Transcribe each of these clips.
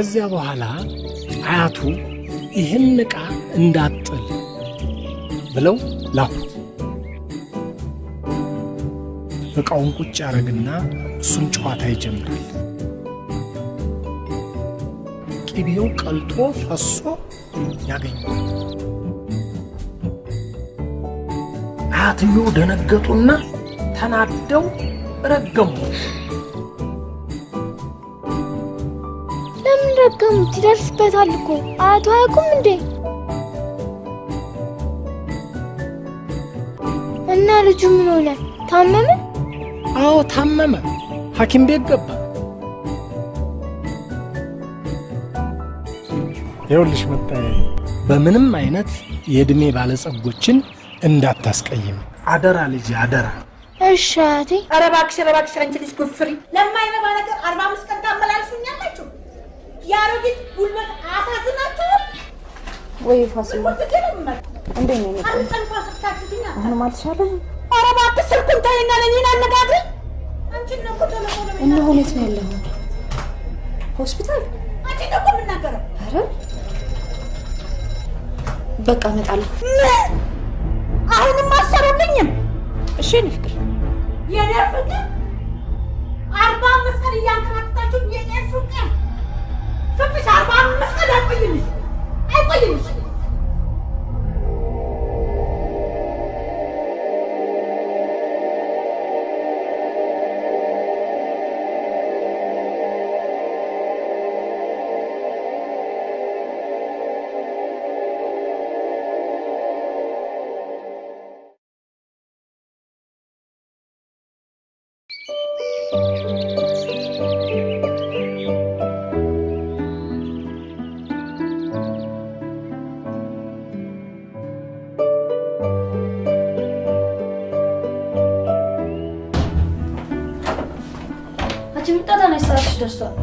ከዚያ በኋላ አያቱ ይህን ዕቃ እንዳጥል ብለው ላኩት። ዕቃውን ቁጭ ያደርግና እሱም ጨዋታ ይጀምራል። ቅቤው ቀልጦ ፈሶ ያገኛል። አያትየው ደነገጡና ተናደው ረገሙ። ለምን ረገሙት? ይደርስበታል እኮ አያቱ አያውቁም እንዴ? እና ልጁ ምን ሆነ? ታመመ? አዎ ታመመ። ሐኪም ቤት ገባ። ይኸውልሽ መጣዬ፣ በምንም አይነት የእድሜ ባለጸጎችን እንዳታስቀይም አደራ ልጅ አደራ። እሺ አያቴ። ኧረ እባክሽ አንቺ ልጅ ጉፍሪ ለማይረባ ነገር 45 ቀን ታመላልሱኛላችሁ። ያሮጊት ጉልበት አሳዝናችሁ ወይ ፋሲል እንዴ ነው? አሁን ማልሻለህ? ኧረ እባክሽ ስልኩን ተይና ለኔን አነጋግሪ። አንቺ ነው ተለቆለ እና ሁኔት ነው ያለው ሆስፒታል። አንቺ ነው የምናገረው። ኧረ በቃ እመጣለሁ። አሁንም አሰሩልኝም። እሺ ንፍቅር የኔ ፍቅር 45 ቀን እያንከራተታችሁ የኔ ፍቅር ፍቅሽ 45 ቀን አይቆይልሽ። ደርሷል።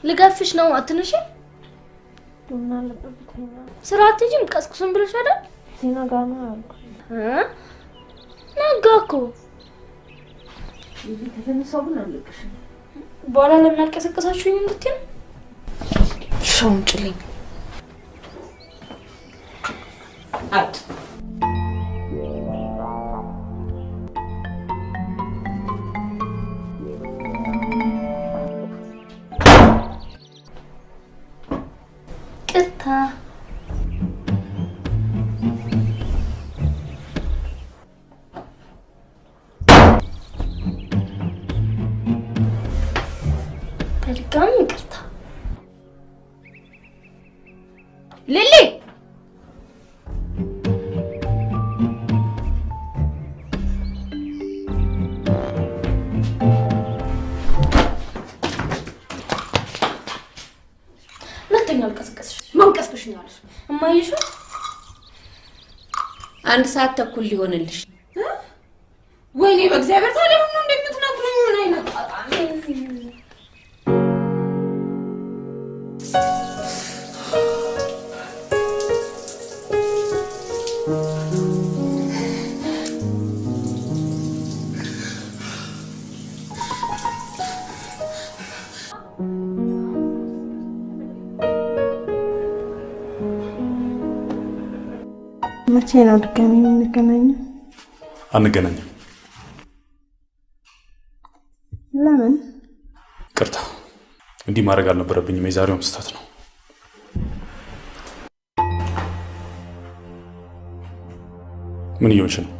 ልጋፍሽ ነው አትነሽ? ቡና ለብብተኛ ስራ አትጂም ቀስቅሱን ብለሽ አይደል? ሲናጋና አልኩ ነጋኩ ከተነሳው ግን አለቅሽ። በኋላ ለምን አልቀሰቀሳችሁኝ እንድትይ ሻውን ጭልኝ አት ቅታ በድጋሚ ይቅርታ ሊሊ ለተኛው ልቀስቀስሽ መንቀስቅሽኛለሽ እማይሽ አንድ ሰዓት ተኩል ሊሆንልሽ ወይኔ በእግዚአብሔር ታዲያ ሁሉ እንደምትነግሩኝ ምን አይነት መቼ ነው ድጋሚ የምንገናኘው? አንገናኝም። ለምን? ቅርታ እንዲህ ማድረግ አልነበረብኝም። የዛሬው ስህተት ነው። ምን እየሆንሽ ነው?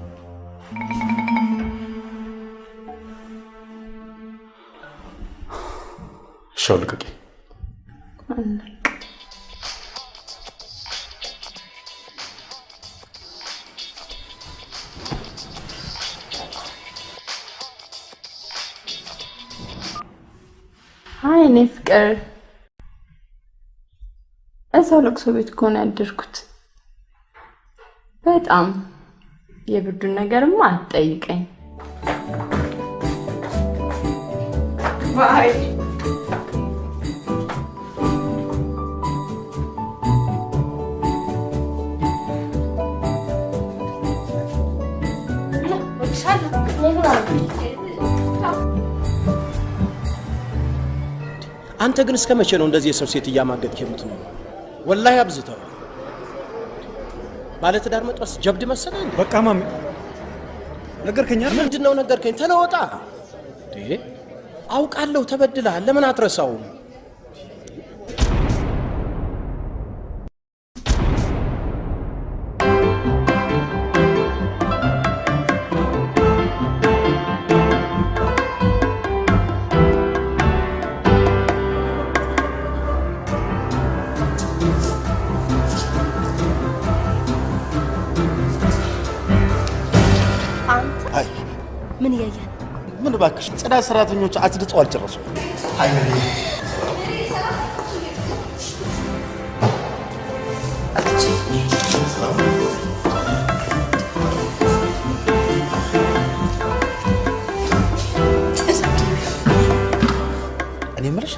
ሻው ልቀቂ። አይ እኔ ፍቅር እዛው ለቅሶ ቤት እኮ ነው ያደርኩት። በጣም የብርዱን ነገርማ አትጠይቀኝ። ባይ አንተ ግን እስከመቼ ነው እንደዚህ የሰው ሴት እያማገጥክ የምትኖር? ወላሂ አብዝተው። ባለትዳር መጥበስ ጀብድ መሰለህ እንዴ? በቃ ማሚ ነገርከኝ አይደል? ምንድነው ነገርከኝ? ተለወጣ እንዴ? አውቃለሁ ተበድለሃል። ለምን አትረሳውም? ምን ያያል? ምን ባክሽ ጽዳት ሰራተኞች አጽድተው አልጨረሱ። እኔ ምርሽ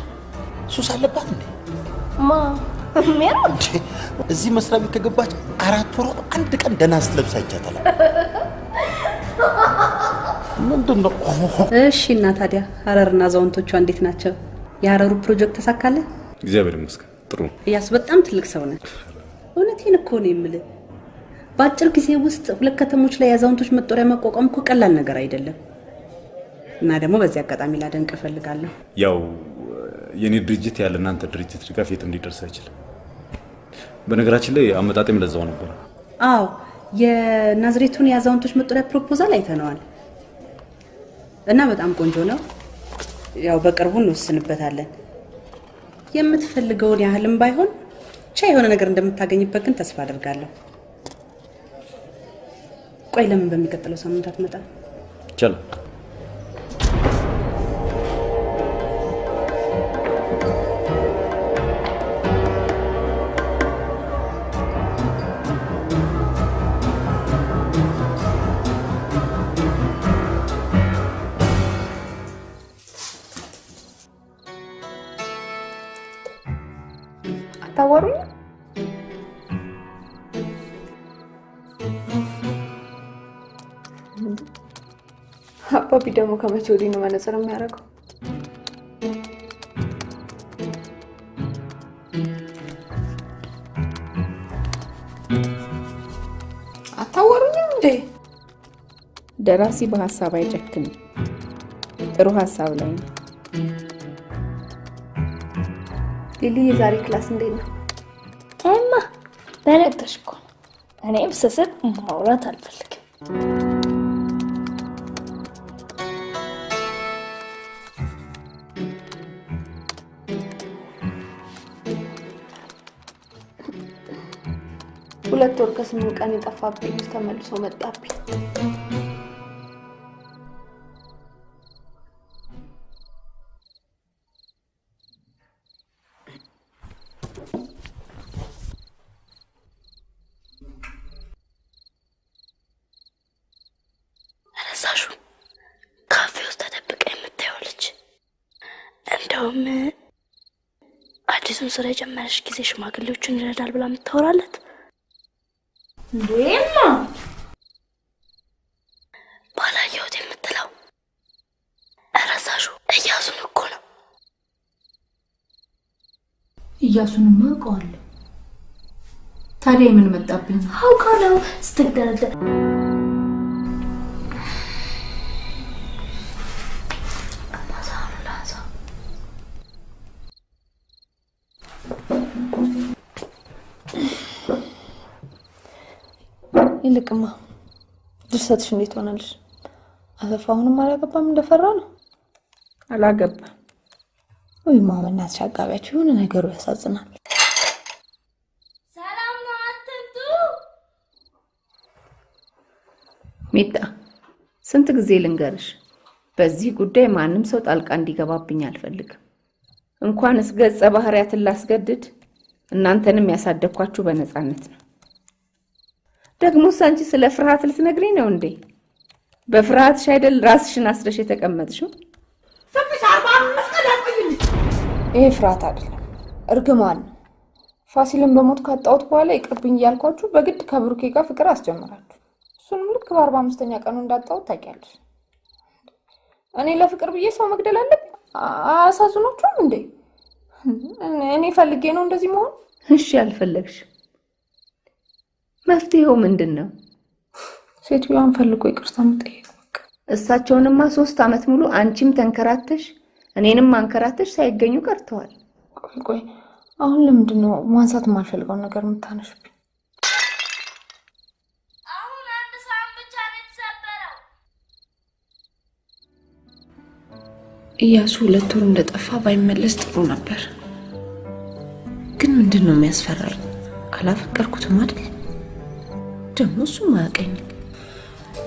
ሱስ አለባት እንዴ? ሜሮ እዚህ መስሪያ ቤት ከገባች 4 ወር አንድ ቀን ደህና ስትለብስ አይቻታለሁ። ምንድነው? እሺ እና ታዲያ ሀረርና ዛውንቶቿ እንዴት ናቸው? የሀረሩ ፕሮጀክት ተሳካለ? እግዚአብሔር ይመስገን ጥሩ። እያሱ በጣም ትልቅ ሰው ነህ። እውነቴን እኮ ነው የምልህ። በአጭር ጊዜ ውስጥ 2 ከተሞች ላይ የዛውንቶች መጦሪያ ማቋቋም እኮ ቀላል ነገር አይደለም። እና ደግሞ በዚህ አጋጣሚ ላደንቅ እፈልጋለሁ። ያው የኔ ድርጅት ያለ እናንተ ድርጅት ድጋፍ የት እንዲደርስ አይችልም። በነገራችን ላይ አመጣጤም ለዛው ነበር። አዎ የናዝሬቱን የዛውንቶች መጦሪያ ፕሮፖዛል አይተነዋል እና በጣም ቆንጆ ነው። ያው በቅርቡ እንወስንበታለን። የምትፈልገውን ያህልም ባይሆን ቻ የሆነ ነገር እንደምታገኝበት ግን ተስፋ አደርጋለሁ። ቆይ ለምን በሚቀጥለው ሳምንት አትመጣም? ይቻላል። ታወሩኝ አባቢ ደግሞ ከመቼ ወዲህ ነው መነጽር የሚያደርገው? አታወሩኝም እንዴ? ደራሲ በሐሳብ አይጨክንም። ጥሩ ሐሳብ ላይ ነው። ሊሊ የዛሬ ክላስ እንዴት ነው? ታይማ በረክተሽ እኮ እኔ ብሰሰት ማውራት አልፈልግም። ሁለት ወር ከ8 ቀን የጠፋብኝ ልጅ ተመልሶ መጣብኝ። ረሳሹ ካፌ ውስጥ ተደብቃ የምታየው ልጅ እንደውም አዲሱን ስራ የጀመረች ጊዜ ሽማግሌዎችን ይረዳል ብላ የምታወራለት እንዴማ ባላየሁት የምትለው ረሳሹ እያሱን እኮ ነው። እያሱንማ አውቀዋለሁ። ታዲያ ምን መጣብኝ? አውቃለሁ ስትደረደር ይልቅማ ድርሰትሽ እንዴት ሆነልሽ? አሰፋ አሁንም አላገባም እንደፈራ ነው? አላገባም። ወይ ማመናት አጋቢያችሁ የሆነ ነገሩ ያሳዝናል። ሰላም ነው አትምጡ። ሚጣ ስንት ጊዜ ልንገርሽ፣ በዚህ ጉዳይ ማንም ሰው ጣልቃ እንዲገባብኝ አልፈልግም። እንኳንስ ገጸ ባህሪያትን ላስገድድ እናንተንም ያሳደኳችሁ በነፃነት ነው። ደግሞ አንቺ ስለ ፍርሃት ልትነግሪኝ ነው እንዴ? በፍርሃትሽ አይደል ራስሽን አስረሽ የተቀመጥሽው? ፍቅሽ 45 ይሄ ፍርሃት አይደለም እርግማን ነው። ፋሲልን በሞት ካጣሁት በኋላ ይቅርብኝ እያልኳችሁ በግድ ከብሩኬ ጋር ፍቅር አስጀምራችሁ እሱንም ልክ በ45ኛ ቀኑ እንዳጣሁት ታውቂያለሽ። እኔ ለፍቅር ብዬ ሰው መግደል አለብኝ? አሳዝኖቹም እንዴ? እኔ ፈልጌ ነው እንደዚህ መሆን? እሺ ያልፈለግሽ መፍትሄው ምንድነው? ሴትዮዋን ፈልጎ ይቅርታ መጠየቅ በቃ። እሳቸውንማ 3 አመት ሙሉ አንቺም ተንከራተሽ እኔንም አንከራተሽ ሳይገኙ ቀርተዋል። ቆይ አሁን ለምንድነው ማንሳት የማልፈልገው ነገር የምታነሽብኝ? አሁን አንድ ሰዓት ብቻ ነው የተሰበረው። ኢያሱ 2 ወር እንደጠፋ ባይመለስ ጥሩ ነበር። ግን ምንድነው የሚያስፈራኝ? አላፈቀርኩትም አይደል? ደግሞ እሱ ማያቀኝ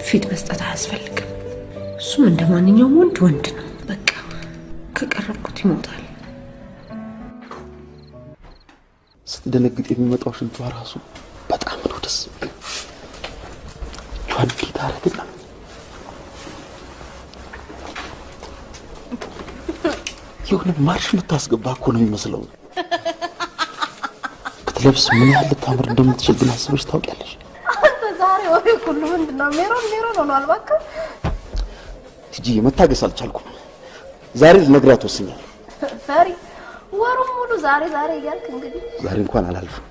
ፊት መስጠት አያስፈልግም። እሱም እንደማንኛውም ወንድ ነው። በቃ ከቀረብኩት ይሞታል። ስትደነግጥ የሚመጣው ሽንቷ ራሱ በጣም ነው ደስ የሚለው። ጆንዲ ታረግና የሆነ ማርሽ የምታስገባ እኮ ነው የሚመስለው። ብትለብስ ምን ያህል ታምር እንደምትችል ግን አስበሽ ታውቂያለሽ? ዛሬ ወሬ ሁሉ ምንድነው? ሜሮን ሆኗል። በቃ ትጂ መታገስ አልቻልኩም። ዛሬ ልነግራት ወስኛለሁ። ፈሪ ወሩን ሙሉ ዛሬ እያልክ እንግዲህ ዛሬ እንኳን አላልፍም።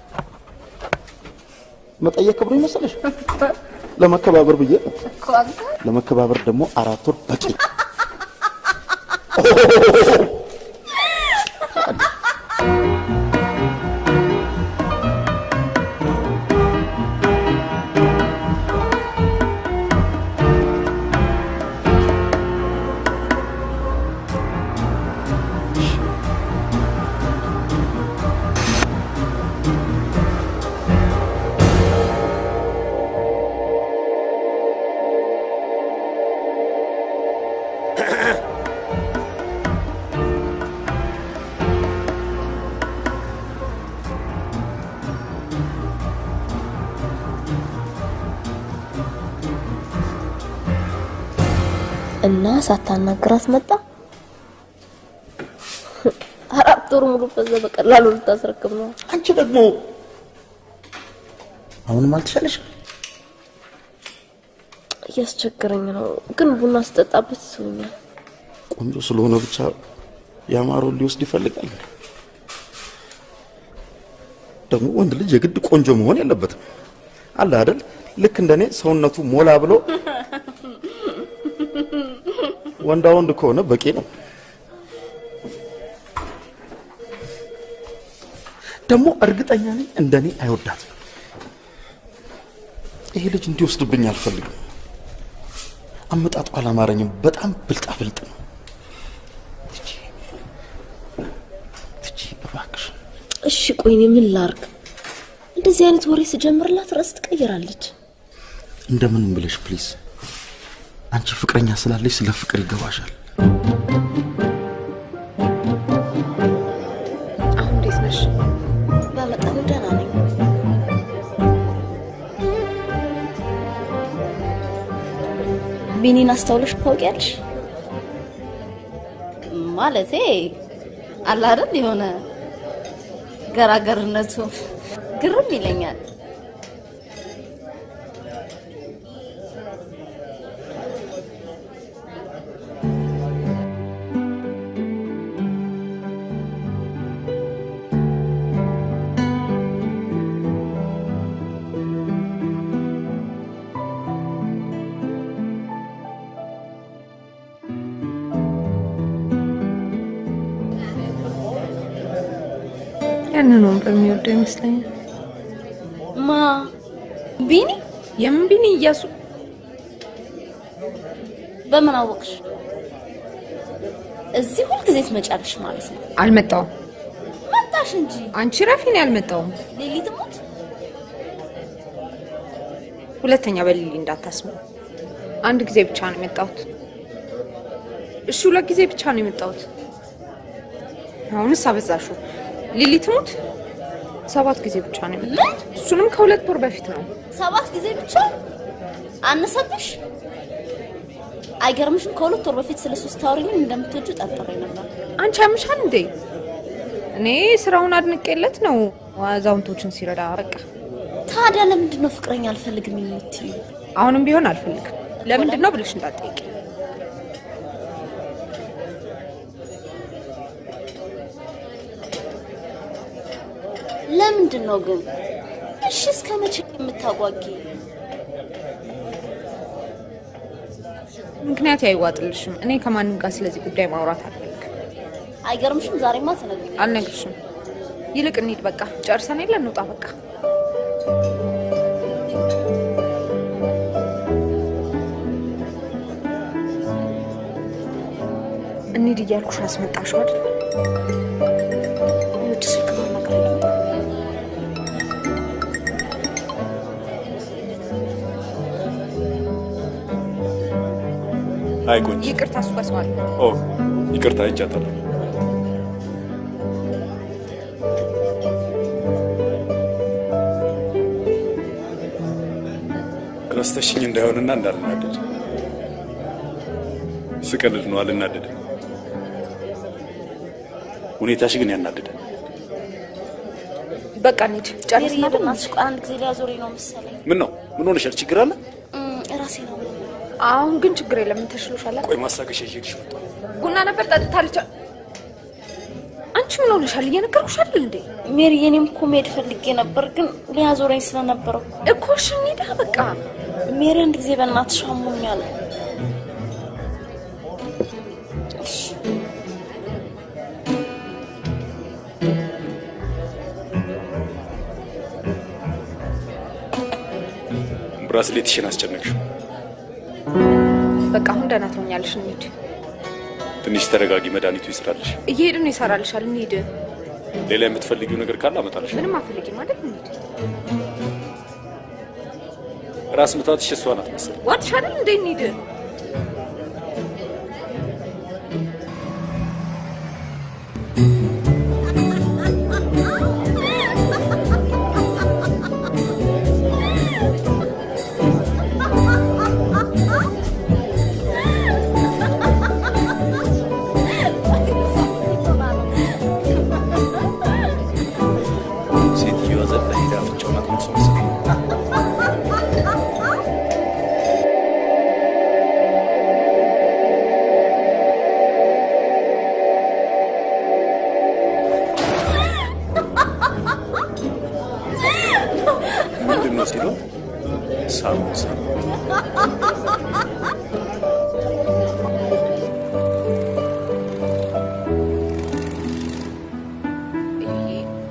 መጠየቅ ክብሩ ይመስልሽ? ለመከባበር ብዬ እኮ አንተ ለመከባበር ደግሞ 4 ወር በቂ። እና ሳታናግራት መጣ። 4 ወር ሙሉ ፈዘ በቀላሉ ልታስረክብ ነው። አንቺ ደግሞ አሁንም አልተሻለሽም? እያስቸገረኝ ነው። ግን ቡና ስጠጣበት ይሰኛል። ቆንጆ ስለሆነ ብቻ ያማረው ሊወስድ ይፈልጋል። ደግሞ ወንድ ልጅ የግድ ቆንጆ መሆን የለበትም። አለ አይደል? ልክ እንደኔ ሰውነቱ ሞላ ብሎ ወንድ ከሆነ በቂ ነው። ደግሞ እርግጠኛ ነኝ እንደኔ አይወዳትም። ይሄ ልጅ እንዲወስድብኝ አልፈልግም። አመጣጡ አላማረኝም። በጣም ብልጣብልጥ ነው። ትጂ እባክሽ። እሺ ቆይ እኔ ምን ላርግ? እንደዚህ አይነት ወሬ ስጀምርላት ራስ ትቀይራለች። እንደምንም ብለሽ ፕሊዝ። አንቺ ፍቅረኛ ስላለሽ ስለ ፍቅር ይገባሻል። አሁን እንዴት ነሽ? በጣም ደህና ነኝ። ቢኒን አስተውለሽ ታውቂያለሽ? ማለቴ አለ አይደል የሆነ ገራገርነቱ ግርም ይለኛል። ያንን ወንበር የሚወደው ይመስለኛል። ማ ቢኒ? የምን ቢኒ? ኢያሱ። በምን አወቅሽ? እዚህ ሁሉ ጊዜ ትመጫለሽ ማለት ነው? አልመጣውም። መጣሽ እንጂ አንቺ ረፊን ያልመጣውም። ሌሊት ሞት። ሁለተኛ በሊሊ እንዳታስቡ። አንድ ጊዜ ብቻ ነው የመጣሁት። እሺ 2 ጊዜ ብቻ ነው የመጣሁት። አሁንስ አበዛሽው። ሊሊ ትሙት 7 ጊዜ ብቻ ነው የመጣሁት። እሱንም ከ2 ወር በፊት ነው። 7 ጊዜ ብቻ አነሰብሽ? አይገርምሽም? ከ2 ወር በፊት ስለሱ ስታወሪኝ እንደምትወጁ ጠርጥሬ ነበር። አንቺ ያምሻል እንዴ? እኔ ስራውን አድንቄለት ነው አዛውንቶችን ሲረዳ በቃ። ታዲያ ለምንድን ነው ፍቅረኛ አልፈልግም የምትይው? አሁንም ቢሆን አልፈልግም። ለምንድን ነው ብለሽ እንዳትጠይቂ። ለምንድን ነው ግን? እሺ እስከ መቼ የምታጓጊ? ምክንያት አይዋጥልሽም። እኔ ከማንም ጋር ስለዚህ ጉዳይ ማውራት አልፈልግም። አይገርምሽም? ዛሬማ ተነግረኝ። አልነግርሽም። ይልቅ እንሂድ በቃ። ጨርሰን የለ እንውጣ በቃ። እንሂድ እያልኩሽ አስመጣሽው አይደል? ውጭ ስልክ ማናገር አይ ቆንጆ ይቅርታ አስወስዋል። ይቅርታ አይቻታለሁ። ረስተሽኝ እንዳይሆንና እንዳልናደድ ስቀልድ ነው። አልናደድም። ሁኔታሽ ግን ያናደዳል። በቃ እንሂድ። ጨርስና በእናትሽ ቆይ አንድ ጊዜ ሊያዞሪ ነው መሰለኝ። ምን ነው? ምን ሆነሻል? ችግር አለ? ራሴ ነው። አሁን ግን ችግር የለም። ተሽሎሻል? ቆይ ማስታገሻ ይዤልሽ መጣሁ። ቡና ነበር ጠጥታለች። አንቺ ምን ሆነሻል? እየነገርኩሽ አይደል እንዴ? ሜሪ የኔም እኮ መሄድ ፈልጌ ነበር ግን ሊያዞረኝ ስለነበረው እኮ እሺ እንሂድ በቃ። ሜሪ አንድ ጊዜ በእናትሽ አሞኛል። ብራስሌትሽን አስጨነቅሽው። በቃ አሁን ደህና ትሆኛለሽ። እንሂድ። ትንሽ ተረጋጊ። መድኃኒቱ ይስራልሽ። እየሄድን ይሰራልሻል። እንሂድ። ሌላ የምትፈልጊው ነገር ካለ አመጣልሽ። ምንም አትፈልጊም አይደል? እንሂድ። ራስ ምታትሽ እሷ ናት መሰለኝ። ዋትሽ አይደል እንዴ? እንሂድ።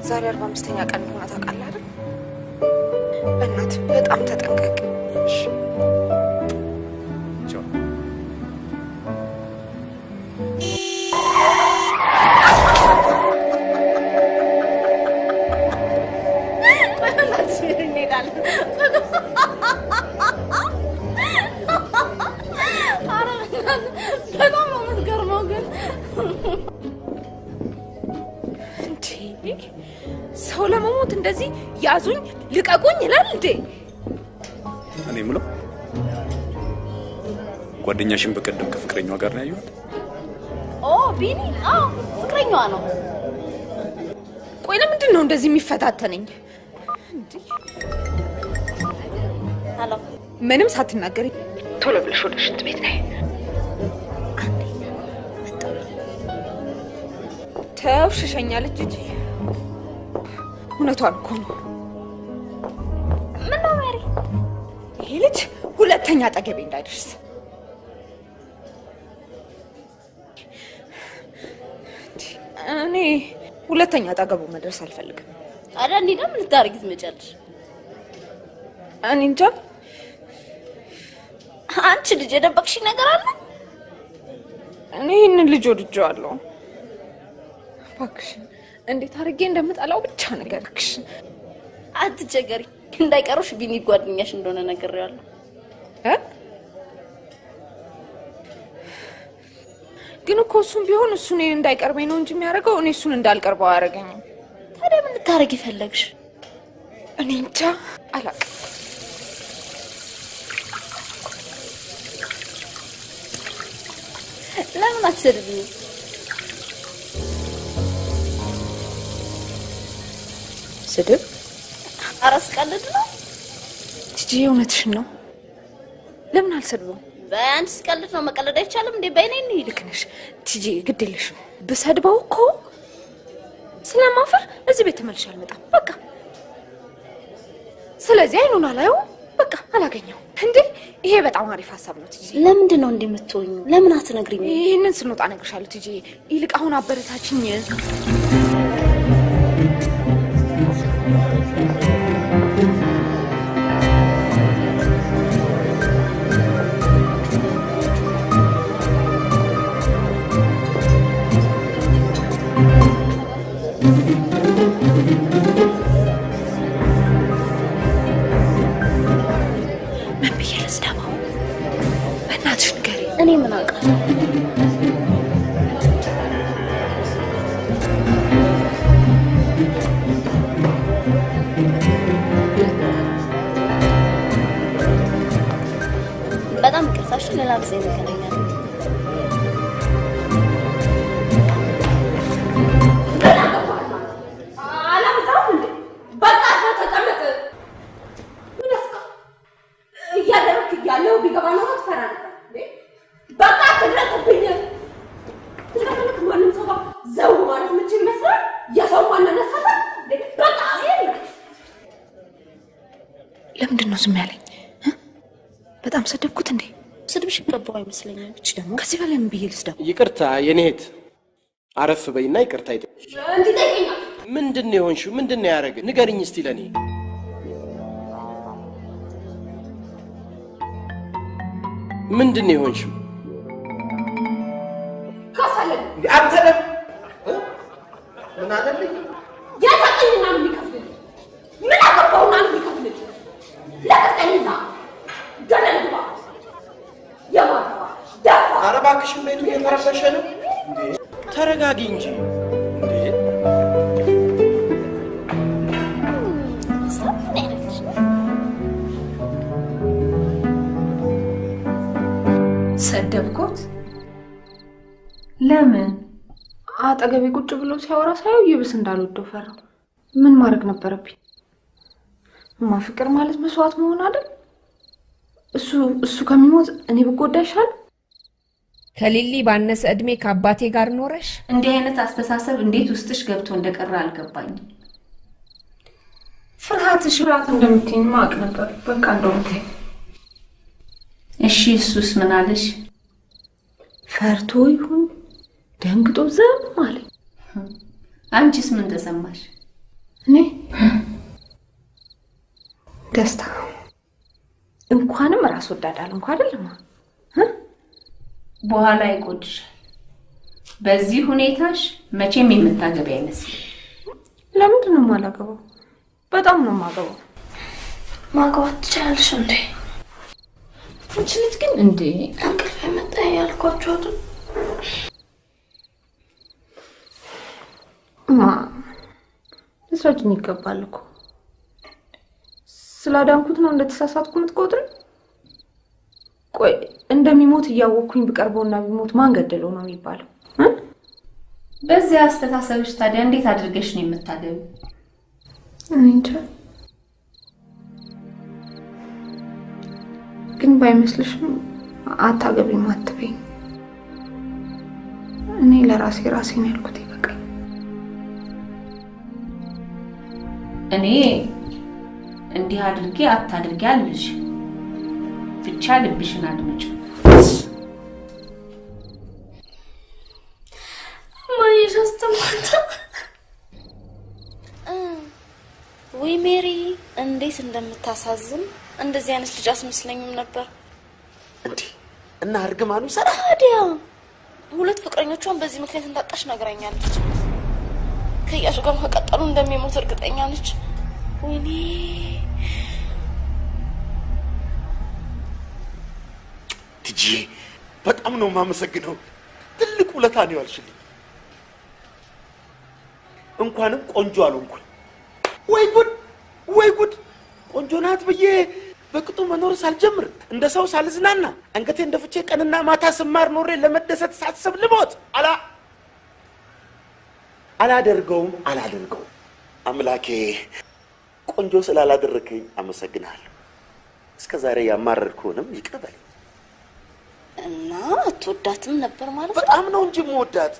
ዛሬ 45ኛ ቀን ሆነ ታውቃለህ አይደል? በእናትህ በጣም ተጠንቀቅ። እሺ ቻው። በእናትህ እንሄዳለን። በጣም ነው የምትገርመው ግን ሰው ለመሞት እንደዚህ ያዙኝ ልቀቁኝ ይላል እንዴ? እኔ የምለው ጓደኛሽን በቀደም ከፍቅረኛዋ ጋር ነው ያዩት? ቢኒ? ፍቅረኛዋ ነው። ቆይ ለምንድን ነው እንደዚህ የሚፈታተነኝ? እንዴ ሄሎ፣ ምንም ሳትናገሪ ቶሎ ብለሽ ወደ ሽንት ቤት ነይ። ተው ሽሸኛለች እንጂ እውነቷን እኮ ነው። ምን ነው ሜሪ? ይሄ ልጅ ሁለተኛ አጠገቤ እንዳይደርስ። እኔ ሁለተኛ አጠገቡ መድረስ አልፈልግም። ታዲያ እንሂዳ። ምን ልታረጊ ትመጫለሽ? እኔ እንጃ። አንቺ ልጅ የደበቅሽኝ ነገር አለ? እኔ ይህንን ልጅ ወድጄዋለሁ። እባክሽ እንዴት አድርጌ እንደምጠላው ብቻ ነገርክሽ። አትቸገሪ። እንዳይቀሩሽ ቢኒ ጓደኛሽ እንደሆነ ነግሬዋለሁ። ግን እኮ እሱም ቢሆን እሱ እኔን እንዳይቀርበኝ ነው እንጂ የሚያደርገው እኔ እሱን እንዳልቀርበው አያደርገኝም። ታዲያ ምን ልታረጊ ፈለግሽ? እኔ እንጃ አላውቅም። ለምን አትሰድብኝ? ስድብ? አራስ ቀልድ ነው። ቲጂ እውነትሽን ነው። ለምን አልሰድበው? በአንድ ቀልድ ነው መቀለድ አይቻልም እንዴ? በእኔ ልክ ነሽ ቲጂ፣ ግድ የለሽም። ብሰድበው እኮ ስለማፈር እዚህ ቤት ተመልሼ አልመጣም። በቃ ስለዚህ አይኑን አላየው፣ በቃ አላገኘው። እንዴ ይሄ በጣም አሪፍ ሐሳብ ነው ቲጂ። ለምንድን ነው እንደምትወኙ? ለምን አትነግሪኝ? ይሄንን ስንወጣ እነግርሻለሁ ቲጂ። ይልቅ አሁን አበረታችኝ። ምን ብዬ ልስደባው? በእናትሽ ንገሪ። እኔ ምን አውቃለሁ? በጣም ይቅርታሽ፣ ሌላ ጊዜ እንገናኛለን። ለምንድን ነው ዝም ያለኝ? በጣም ሰደብኩት እንዴ? ስድብሽ ገባው አይመስለኝም። እቺ ደግሞ ከዚህ በላይ ምን ብዬ ልስደብ? ይቅርታ የኔ እህት፣ አረፍ በይና ይቅርታ ይጠይቅ። ምንድነው የሆንሽው? ምንድነው ያደረገ? ንገሪኝ እስቲ ለኔ። ምንድነው የሆንሽው? ካሳለን አንተ ደም ምን አደረግኝ? ያታቀኝና ምን ይከፍል? ምን አገባውና ምን ይከፍል? ለቀቀኝና ደለልባ ያማራ ዳፋ። ኧረ እባክሽን ቤቱ እየተረበሸ ነው እንዴ? ተረጋጊ እንጂ እንዴ። ሰደብኩት? ለምን? አጠገቤ ቁጭ ብሎ ሲያወራ ሳየው ይብስ እንዳልወደው ፈራው። ምን ማድረግ ነበረብኝ? ፍቅር ማለት መስዋዕት መሆን አይደል? እሱ ከሚሞት እኔ ብጎዳ ይሻል። ከሊሊ ባነሰ እድሜ ከአባቴ ጋር ኖረሽ እንዲህ አይነት አስተሳሰብ እንዴት ውስጥሽ ገብቶ እንደቀረ አልገባኝም። ፍርሃትሽ ራት እንደምትይኝ ማቅ ነበር። በቃ እንደውም ተይ። እሺ እሱስ ምን አለሽ? ፈርቶ ይሁን ደንግጦ ዝም አለኝ። አንቺስ ምን ተሰማሽ? እኔ ደስታ። እንኳንም ራስ ወዳዳል እንኳን አይደለም። በኋላ ይቆጭሻል። በዚህ ሁኔታሽ መቼም የምታገቢ አይመስልም። ለምንድን ነው የማላገባው? በጣም ነው የማገባው። ማግባት ትችላለሽ እንዴ? አንቺ ልጅ ግን እንዴ እንቅልፍ መጣ ያልኳችሁ አይደል? ልትረጂኝ ይገባል እኮ። ስላዳንኩት ነው እንደተሳሳትኩ የምትቆጥሪ? ቆይ እንደሚሞት እያወቅኩኝ ብቀርበውና ቢሞት ማን ገደለው ነው የሚባለው? በዚህ አስተሳሰብሽ ታዲያ እንዴት አድርገሽ ነው የምታገቢው? እንጃ። ግን ባይመስልሽም አታገቢም አትበይኝ። እኔ ለራሴ ራሴን ያልኩት ይበቃል። እኔ እንዲህ አድርጌ አታድርጊ አልልሽ። ብቻ ልብሽን አድምጪ። ማይሻስተማታ ወይ ሜሪ እንዴት እንደምታሳዝን። እንደዚህ አይነት ልጅ አስመስለኝም ነበር። እንዴ እና እርግማኑ ሰራ ታዲያ ሁለት ፍቅረኞቿን በዚህ ምክንያት እንዳጣሽ ነግራኛለች። ከያሱ ጋር መቀጠሉ እንደሚሞት እርግጠኛ ነች። ወይኔ ቲጂ በጣም ነው የማመሰግነው። ትልቅ ውለታ ነው ያልሽልኝ። እንኳንም ቆንጆ አልሆንኩኝ። ወይ ጉድ ወይ ጉድ! ቆንጆ ናት ብዬ በቅጡ መኖር ሳልጀምር እንደ ሰው ሳልዝናና አንገቴ እንደፍቼ ቀንና ማታ ስማር ኖሬ ለመደሰት ሳስብ ልሞት አላደርገውም። አምላኬ ቆንጆ ስላላደረከኝ አመሰግናለሁ። እስከ ዛሬ ያማረርኩንም ይቅር በለኝ። እና አትወዳትም ነበር ማለት? በጣም ነው እንጂ የምወዳት፣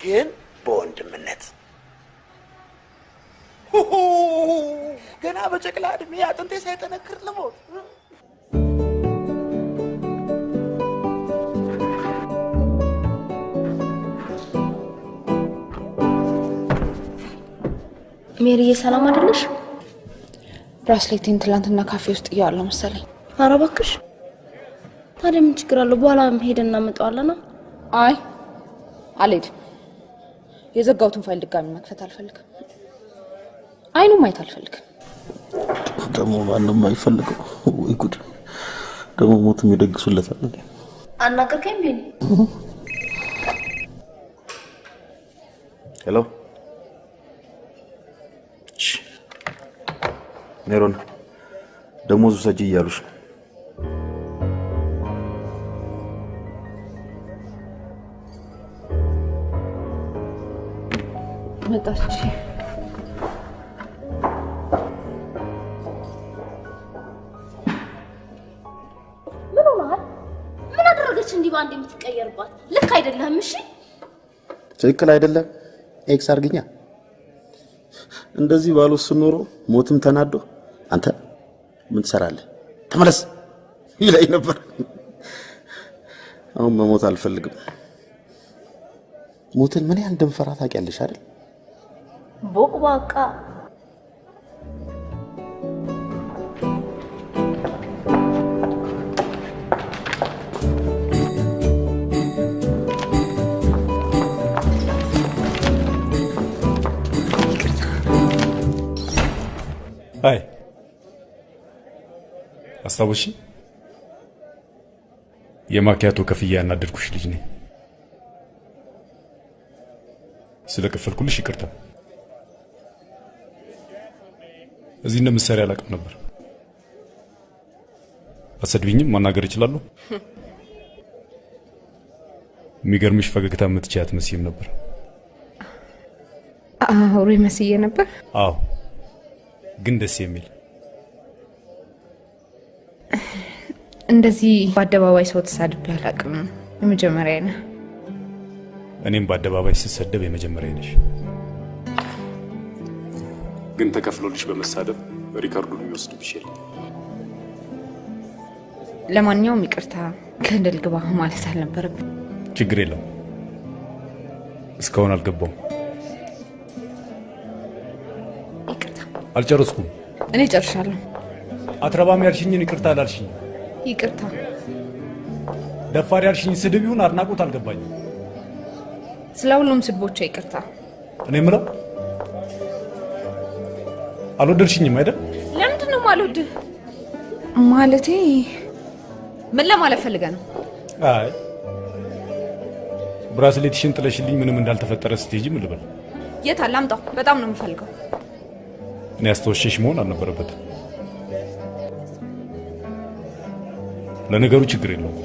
ግን በወንድምነት ገና በጨቅላ እድሜ አጥንቴ ሳይጠነክር ልሞት። ሜሪዬ ሰላም አይደለሽ? ብራስሌቴን ትላንትና ካፌ ውስጥ እያለሁ መሰለኝ። ኧረ እባክሽ። ታዲያ ምን ችግር አለው? በኋላ ሄደን እናመጣዋለን። አይ አልሄድም። የዘጋሁትን ፋይል ድጋሚ መክፈት አልፈልግም። አይኑ ማየት አልፈልግም። ደግሞ ማንም አይፈልገው። ወይ ጉድ! ደግሞ ሞትም ይደግሱለታል እንዴ? አናገርከኝ ቢኒ? ሄሎ ሜሮን፣ ደሞዙ ሰጂ እያሉሽ ነው። መጣች። ምን ሆነሃል? ምን አደረገች እንዲህ ባንዴ የምትቀየርባት? ልክ አይደለም። እሺ ትክክል አይደለም። ኤክስ አርግኛ እንደዚህ ባሉስ ኖሮ ሞትም ተናዶ አንተ ምን ትሰራለህ ተመለስ ይለኝ ነበር። አሁን መሞት አልፈልግም። ሞትን ምን ያህል እንደምፈራ ታውቂያለሽ አይደል? ቦቅባቃ አይ አስታውሺ፣ የማኪያቶ ከፍያ ያናደድኩሽ ልጅ ነኝ። ስለከፈልኩልሽ ይቅርታ። እዚህ እንደምትሰሪ አላውቅም ነበር። አሰድብኝም ማናገር እችላለሁ። የሚገርምሽ ፈገግታ የምትችይ አትመስይም ነበር። አውሬ መስዬ ነበር። አዎ፣ ግን ደስ የሚል እንደዚህ በአደባባይ ሰው ተሳድቤ አላውቅም። የመጀመሪያ ነህ። እኔም በአደባባይ ስሰደብ የመጀመሪያ ነሽ። ግን ተከፍሎልሽ በመሳደብ ሪካርዱን የሚወስድብሽ የለም። ለማንኛውም ይቅርታ፣ ገደል ግባ ማለት አልነበረብኝ። ችግር የለም። እስካሁን አልገባውም። ይቅርታ። አልጨረስኩም። እኔ ጨርሻለሁ። አትረባም ያልሽኝን ይቅርታ አላልሽኝ። ይቅርታ። ደፋር ያልሽኝ ስድብ ይሁን አድናቆት አልገባኝም። ስለ ሁሉም ስድቦቼ ይቅርታ። እኔ የምለው አልወደድሽኝም አይደል? ለምንድን ነው የማልወድህ? ማለቴ ምን ለማለት ፈልገህ ነው? አይ ብራስሌትሽን ጥለሽልኝ ምንም እንዳልተፈጠረ ስትሄጂ ምን ልበል? የት አለ? አምጣው። በጣም ነው የምፈልገው። እኔ አስተወሸሽ መሆን አልነበረበትም። ለነገሩ ችግር የለውም።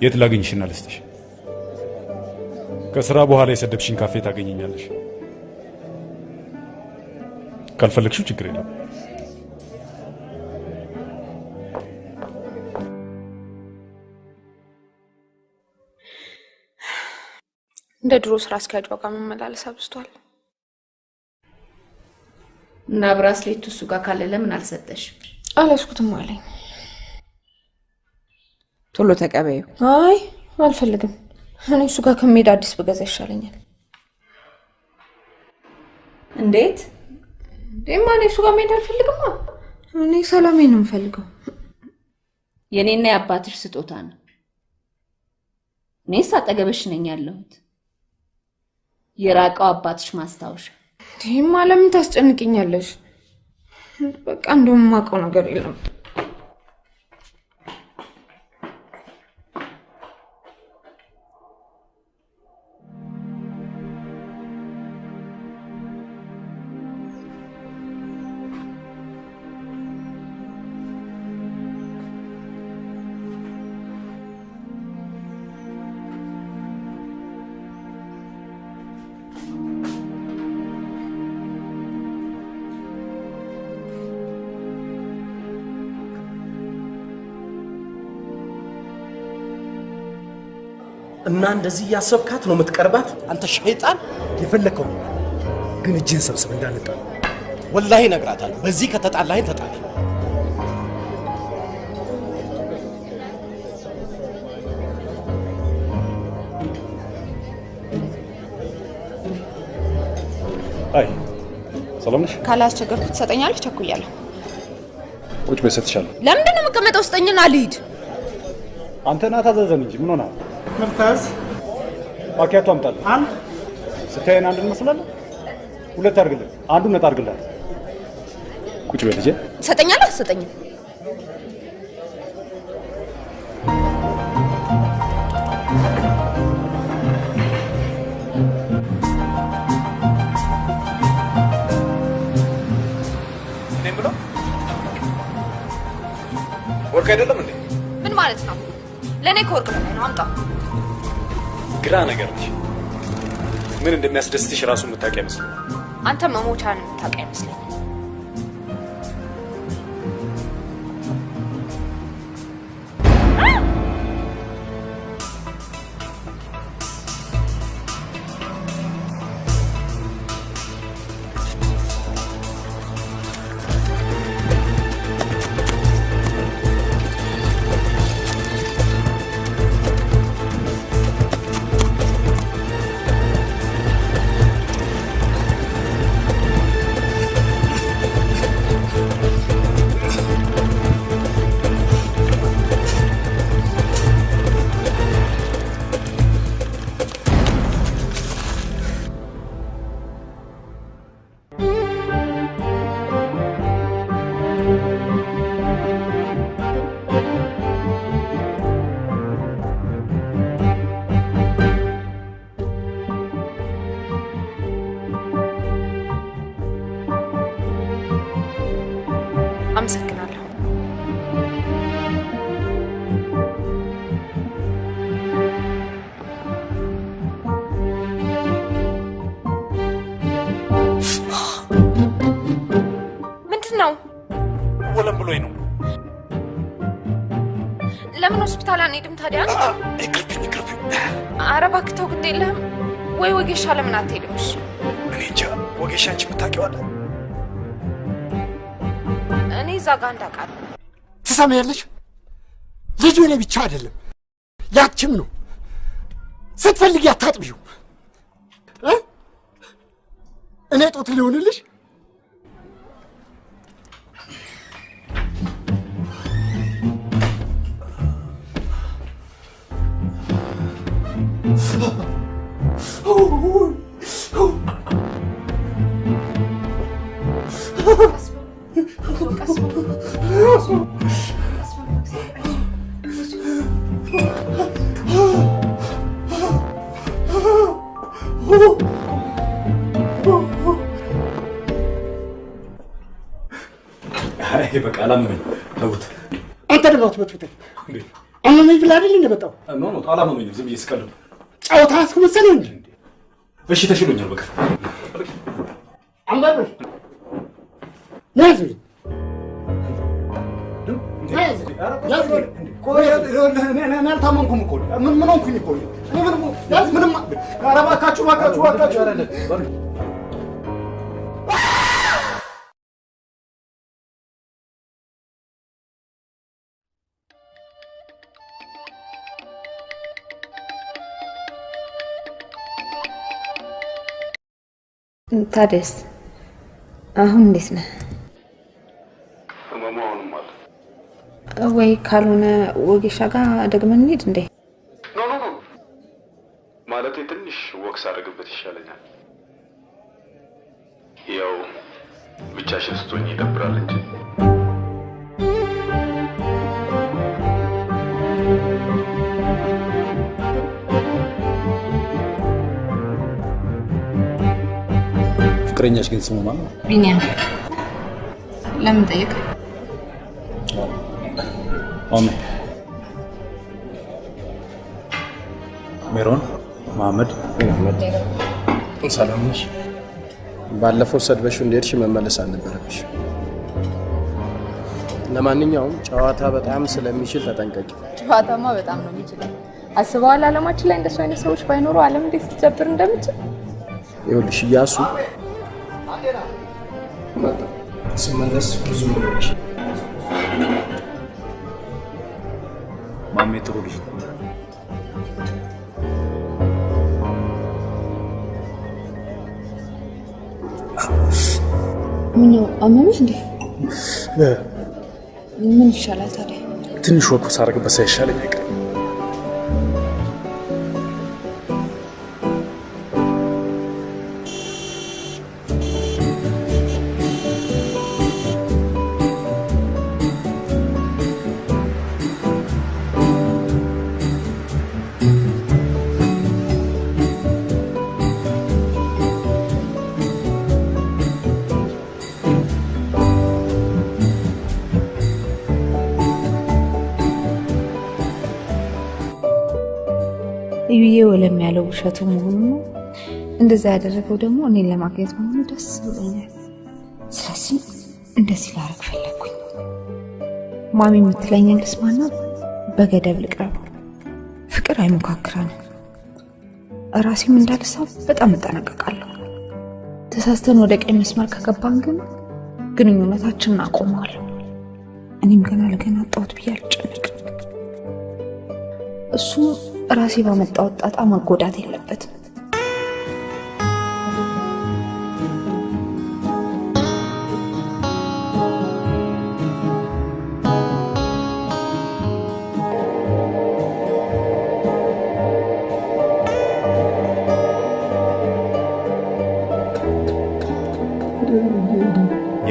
የት ላገኝሽና ልስጥሽ? ከስራ በኋላ የሰደብሽኝ ካፌ ታገኘኛለሽ። ካልፈለግሽው ችግር የለም። እንደ ድሮ ስራ አስኪያጇ ጋር መመላለስ አብዝቷል። እና ብራስሌቱ እሱ ጋር ካለ ለምን አልሰጠሽ? አላስኩትም አለኝ። ቶሎ ተቀበዩ። አይ አልፈልግም። እኔ እሱ ጋር ከመሄድ አዲስ ብገዛ ይሻለኛል። እንዴት? እኔ እሱ ጋር መሄድ አልፈልግም። እኔ ሰላሜን ነው የምፈልገው። የኔና የአባትሽ ስጦታ ነው። እኔስ አጠገብሽ ነኝ ያለሁት። የራቀው አባትሽ ማስታወሻ። ይሄማ ለምን ታስጨንቅኛለሽ? በቃ እንደውም የማውቀው ነገር የለም። እና እንደዚህ ያሰብካት ነው የምትቀርባት? አንተ ሸይጣን! የፈለከው ግን እጅን ሰብስብ እንዳንጣ። ወላሂ እነግራታለሁ። በዚህ ከተጣላኸኝ ተጣላ። አይ ሰላም ነሽ? ካላስቸገርኩት ትሰጠኛለህ? ቸኩያለሁ። ቁጭ በይ ሰጥሻለሁ። ለምንድን ነው የምቀመጠው? ስጠኝና ልሂድ። አንተ ና ታዘዘን እንጂ ምን ሆነሃል? ምርታዝ ማኪያቶ አምጣልህ። አንድ ስታየን አንድ እንመስላለን። ሁለት አድርግልን፣ አንዱን ነጣ አድርግላት። ቁጭ በይ ልጄ። ትሰጠኛለህ? አትሰጠኝም? እኔ ብለው ወርቅ አይደለም እንዴ? ምን ማለት ነው? ለእኔ ከወርቅ በላይ ነው። አምጣ። ግራ ነገር ነሽ። ምን እንደሚያስደስትሽ ራሱ የምታውቂ አይመስልም። አንተ መሞቻን የምታውቅ አይመስለኝም። አመሰግናለሁ። ምንድን ነው? ወለም ብሎኝ ነው። ለምን ሆስፒታል አንሄድም ታዲያ? ይቅርብኝ። ኧረ እባክህ ተው፣ ግድ የለህም ወይ? ወጌሻ ለምን አትሄድም? እሺ እኔ እንጃ። ወጌሻ አንቺ የምታውቂው አለ? እኔ እዛ ጋር እንዳውቃለሁ። ትሰማያለሽ? ልጁ እኔ ብቻ አይደለም ያችም ነው። ስትፈልጊ አታጥቢው። እኔ ጦት ሊሆንልሽ አይ በቃ አላመመኝ። ተውት። አንተ ደግሞ አትበጥብጠኝ። አመመኝ ብለህ አይደል እንደመጣው? ኖ አላመመኝም። ዝም ብዬ ስቀልድ ጨዋታ አስመሰለህ እንጂ። እሺ ተሽሎኛል። በቃ አንባብ ያዝ አልታመንኩም እኮ ምን ሆንኩኝ እኮ ምንም። ኧረ እባካችሁ ታዲያስ አሁን እንዴት ነህ? ህመሙ አሁንም አለ ወይ? ካልሆነ ወጌሻ ጋር ደግመን እንሂድ እንዴ? ኖ ማለቴ ትንሽ ወክስ አደረግበት ይሻለኛል። ያው ብቻሽን ስትሆኝ ይደብራል እንጂ ፍቅረኛሽ ግን ስሙ ማን ነው? ቢኒያም። ለምን ጠየቅ? ሜሮን መሐመድ። ሰላም ነሽ? ባለፈው ሰድበሽው እንደሄድሽ መመለስ አልነበረብሽ። ለማንኛውም ጨዋታ በጣም ስለሚችል ተጠንቀቂ። ጨዋታማ በጣም ነው የሚችለው። አስበዋል ዓለማችን ላይ እንደሱ አይነት ሰዎች ባይኖሩ ዓለም እንዴት ልትጀብር እንደምትችል? ይኸውልሽ እያሱ ስመለስ ብዙ ብሎች ማሜ ጥሩ ልጅ ነው። ምን አመመሽ እንዴ? ምን ይሻላል ታዲያ? ትንሽ ወቅ ሳረግበት ሳይሻለኝ አይቀርም። እዩዬ ወለም ያለው ውሸቱ መሆኑ ነው። እንደዛ ያደረገው ደግሞ እኔን ለማግኘት መሆኑ ደስ ብሎኛል። ስለዚህ እንደዚህ ላረግ ፈለኩኝ። ማሚ የምትለኝን ልስማና በገደብ ልቅረብ። ፍቅር አይሞካክራንም። ራሴም እንዳልሳብ በጣም እጠነቀቃለሁ። ተሳስተን ወደ ቀኝ መስመር ከገባን ግን ግንኙነታችንን አቆመዋለሁ። እኔም ገና ለገና አጣሁት ብዬ አልጨነቅም። እሱ ራሴ ባመጣው ጣጣ መጎዳት የለበትም።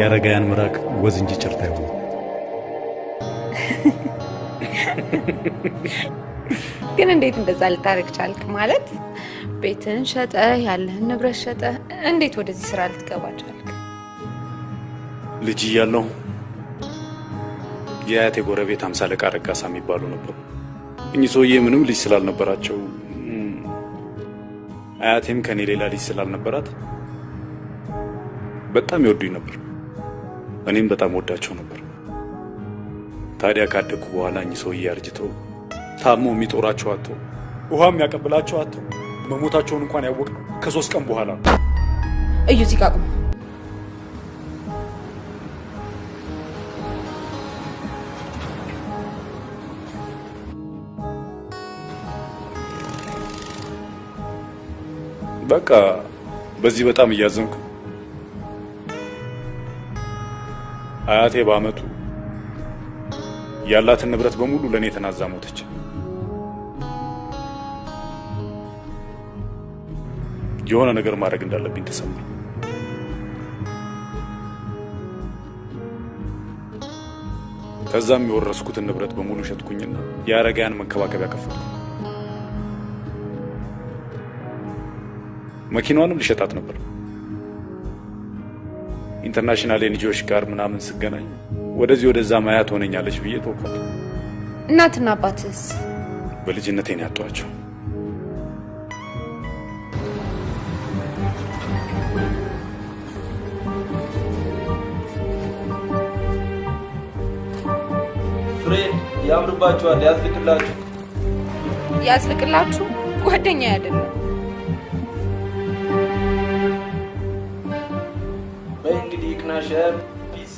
ያረጋያን ምራቅ ወዝ እንጂ ጭርታ ይሆን። ግን እንዴት እንደዛ ልታረግ ቻልክ? ማለት ቤትን ሸጠ ያለህን ንብረት ሸጠ እንዴት ወደዚህ ስራ ልትገባ ቻልክ? ልጅ እያለሁ የአያቴ ጎረቤት 50 አለቃ ረጋሳ የሚባሉ ነበሩ። እኚህ ሰውዬ ምንም ልጅ ስላልነበራቸው አያቴም ከኔ ሌላ ልጅ ስላልነበራት በጣም ይወዱኝ ነበር። እኔም በጣም ወዳቸው ነበር። ታዲያ ካደኩ በኋላ እኚህ ሰውዬ አርጅተው ታሞ የሚጦራቸው አጥተው ውሃም ያቀብላቸው አጥተው መሞታቸውን እንኳን ያወቅነው ከ3 ቀን በኋላ ነው። እዩ እዚህ ጋር በቃ በዚህ በጣም እያዘንኩ አያቴ በአመቱ ያላትን ንብረት በሙሉ ለኔ ተናዛ ሞተች። የሆነ ነገር ማድረግ እንዳለብኝ ተሰማኝ። ከዛም የወረስኩትን ንብረት በሙሉ ሸጥኩኝና የአረጋያን መንከባከቢያ ከፈትኩ። መኪናዋንም ልሸጣት ነበር። ኢንተርናሽናል ኤንጂኦዎች ጋር ምናምን ስገናኝ ወደዚህ ወደዛ ማያት ሆነኛለች ብዬ ተውኳት። እናትና አባትስ? በልጅነቴ ነው ያጧቸው። ፍሬንድ ያምርባችኋል። ያዝልቅላችሁ ያዝልቅላችሁ። ጓደኛ አይደለም። በእንግዲህ ቅናሽ ፒስ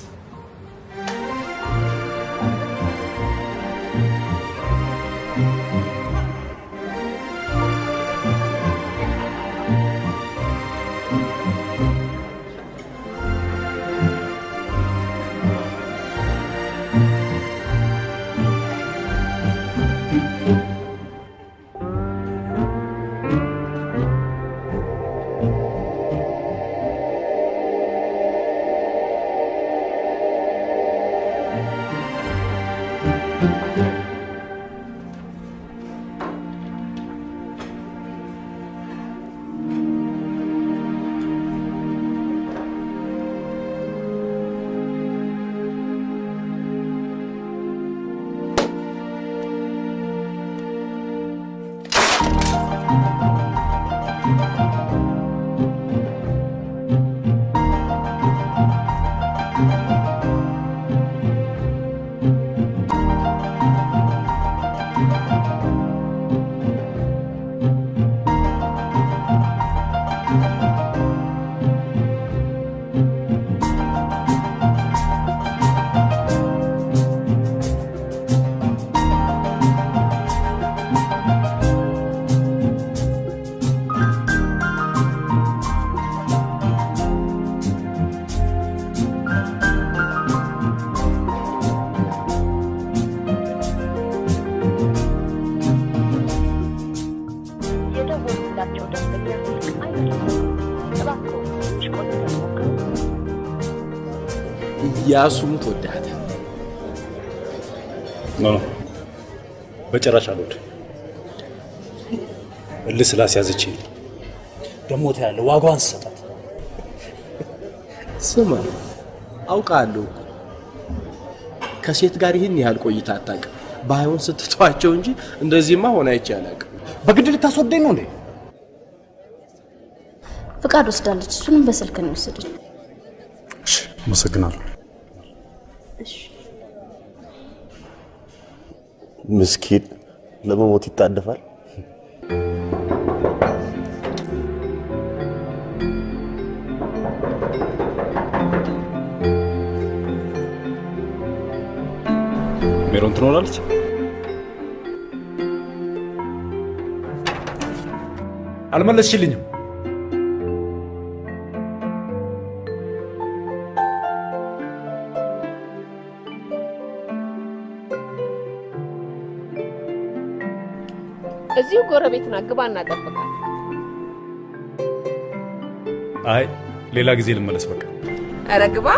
ያሱም ተወዳታ ኖ በጭራሽ አልወድም። ስላስያዘችኝ ደሞ ታያለህ ዋጋዋን ሰጣት። ስማ አውቃለሁ ከሴት ጋር ይሄን ያህል ቆይታ አታውቅም። ባይሆን ስትተዋቸው እንጂ እንደዚህማ ሆነ አይቻላል። በግድ ልታስወደኝ ነው እንዴ? ፍቃድ ወስዳለች። እሱንም በስልክ ነው ወሰደች። እሺ አመሰግናለሁ። እሺ ምስኪን ለመሞት ይጣደፋል። ሜሮን ትኖራለች? አልመለስሽልኝም። እዚሁ ጎረቤትና ግባና ጠብቃት። አይ ሌላ ጊዜ ልመለስ በቃ። ኧረ ግባ።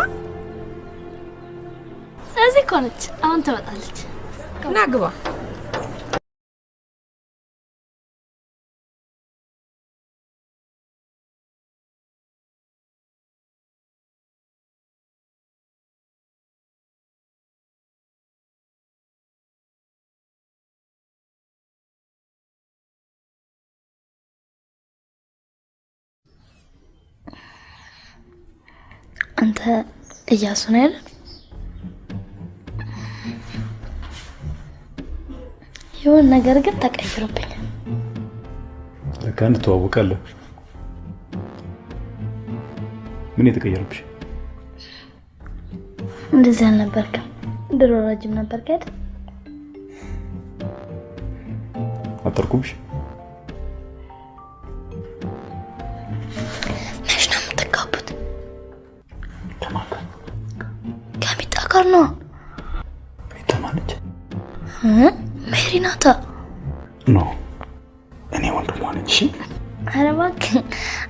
እዚህ ኮነች አሁን ትመጣለች። ና ግባ። አንተ እያሱ ነህ አይደል? የሆነ ነገር ግን ተቀይሮብኛል። ለካ እንተዋወቃለን። ምን የተቀየረብሽ? እንደዚህ አልነበርክም። ድሮ ረጅም ነበርክ አይደል? አጠርኩብሽ? መች ነው የምትጋቡት? ከሚጣ ጋር ነው። ሚጣ ማለች? ሜሪ ናታ። ኖ እኔ ወንድሟ ነኝ። እሺ ኧረ እባክህ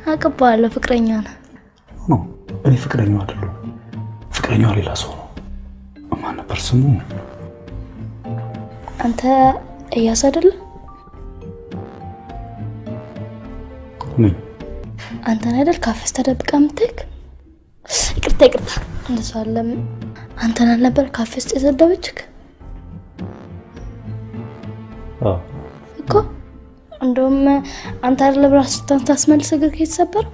አውቅብሃለሁ። ፍቅረኛ ነህ። ኖ እኔ ፍቅረኛው አይደለሁም። ፍቅረኛዋ ሌላ ሰው ነው። ማን ነበር ስሙ? አንተ እያሱ አይደለም? ነኝ። አንተን አይደል ካፌስ ተደብቃ የምትሄድ? ይቅርታ እንደሱ አለም። አንተን አልነበር ካፌስ የሰደበችክ? እኮ እንደውም አንተ አይደል ብራስታን ታስመልስ ግግ የተሰበረ?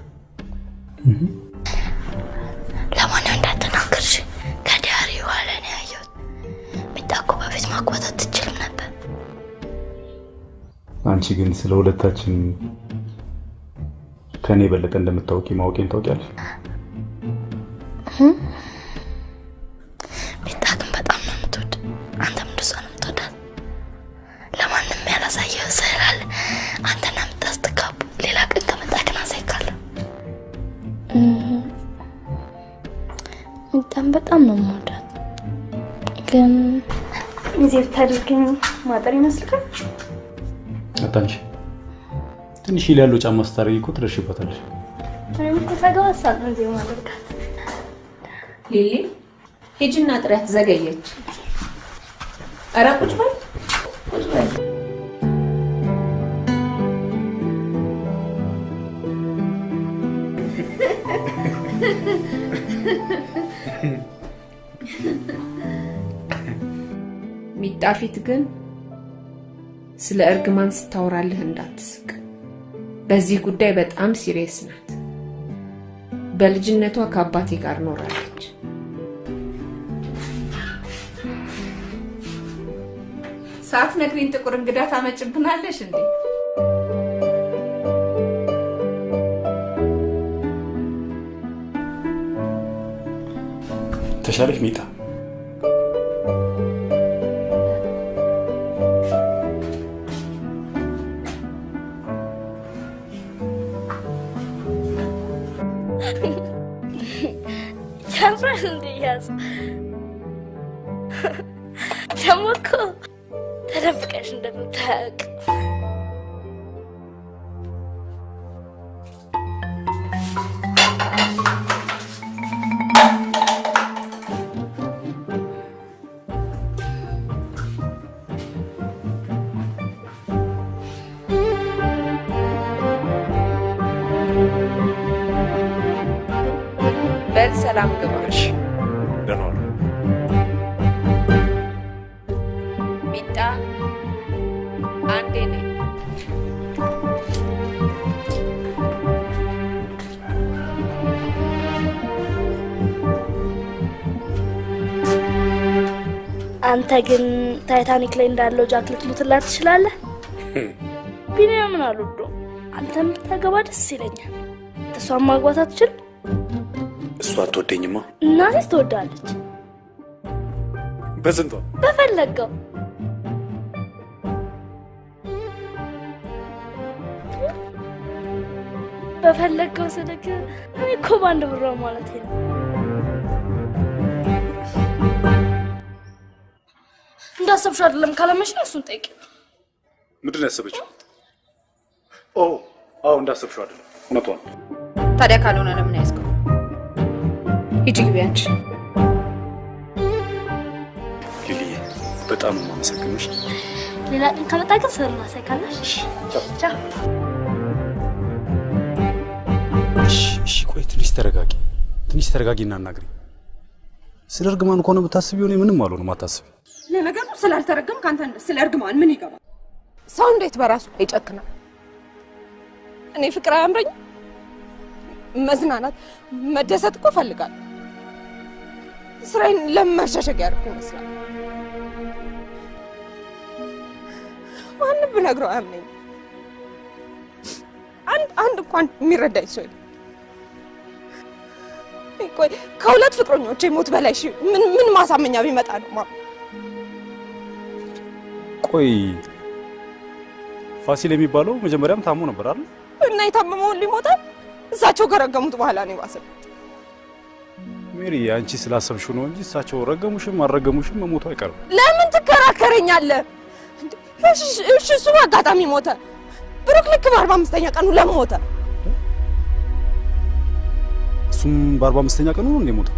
ለማንኛውም እንዳትናገርሽ ከዲያሪ በኋላ ነው ያየሁት። ሚጣ እኮ በፊት ማግባት አትችልም ነበር። አንቺ ግን ስለ ሁለታችን ከኔ በለጠ እንደምታውቂ ማወቄን ታውቂያለሽ? ሚጣ ግን በጣም ነው የምትወድ። አንተም እንደሷ ነው የምትወዳት። ለማንም ያላሳየው ስላለ አንተና ሚጣ ስትጋቡ ሌላ ቀን ከመጣክና አሳይካለሁ። ሚጣን በጣም ነው የምወዳት። ግን ሚዜ ብታደርገኝ ማጠር ይመስልካል? አታንሽ ትንሽ ይላል ጫማ ስታረጊ እኮ ትደርሽበታለሽ። እኔም እኮ ሳገባሳል ነው እዚህ ማደርጋት። ሊሊ ሂጂና ጥሪያት፣ ዘገየች። ኧረ ቁጭ በል ቁጭ በል። ሚጣ ፊት ግን ስለ እርግማን ስታወራልህ እንዳትስቅ። በዚህ ጉዳይ በጣም ሲሪየስ ናት። በልጅነቷ ከአባቴ ጋር ኖራለች። ሳትነግሪኝ ጥቁር እንግዳ ታመጭብናለሽ እንዴ? ተሻለሽ ሚጣ? ያምራል እንዴ ያዝ? ደግሞ እኮ ተደብቀሽ እንደምታውቅ በል ሰላም ግባ። እሺ ደህና ዋሉ። ሚጣ አንዴ ነኝ። አንተ ግን ታይታኒክ ላይ እንዳለው ጃክ ልትሉትላት ትችላለህ? ቢኒያምን አልወደውም። አንተም ብታገባ ደስ ይለኛል። እሷን ማግባት አትችልም? እሷ አትወደኝማ። እናቴስ ትወዳለች። በስንቷ? በፈለገው። በፈለገው ስልክ እኔ እኮ በአንድ ብር ማለት ነው። እንዳሰብሽው አይደለም ካለመሽ እሱን ጠይቂ። ምንድን ነው ያሰበችው? አዎ እንዳሰብሽው አይደለም። እውነቷን። ታዲያ ካልሆነ ለምን ያስከው? ሂጂ ግቢ አንቺ። ሊሊዬ በጣም ማመሰግንሽ። ሌላ ቀን ከመጣ ግን ስለ ማሳይካለሽ። ቻው። እሺ ቆይ ትንሽ ተረጋጊና አናግሪ። ስለ እርግማን ከሆነ ብታስቢው እኔ ምንም አልሆንም፣ አታስቢ። ለነገሩ ስላልተረገም ካንተ ስለ እርግማን ምን ይገባል? ሰው እንዴት በራሱ ይጨክናል? እኔ ፍቅር አያምረኝ? መዝናናት መደሰት እኮ ፈልጋለሁ። ስራዬን ለማሸሸግ ያርኩ ይመስላል። ማንም ብነግረው አያምነኝ። አንድ እንኳን የሚረዳኝ ሰው የለም። ቆይ ከሁለት ፍቅረኞቼ ሞት በላይ ምን ማሳመኛ ቢመጣ ነው? ቆይ ፋሲል የሚባለው መጀመሪያም ታሞ ነበር አይደል? እና የታመመውን ሊሞታል እሳቸው ከረገሙት በኋላ ነው የባሰው። ሜሪ አንቺ ስላሰብሽው ነው እንጂ እሳቸው ረገሙሽም አልረገሙሽም መሞቱ አይቀርም። ለምን ትከራከረኛለህ? እሺ እሱ አጋጣሚ ሞተ። ብሩክ ልክ በ45ኛ ቀኑ ለምን ሞተ? እሱም በ45ኛ ቀኑ ነው እንደ ሞተ።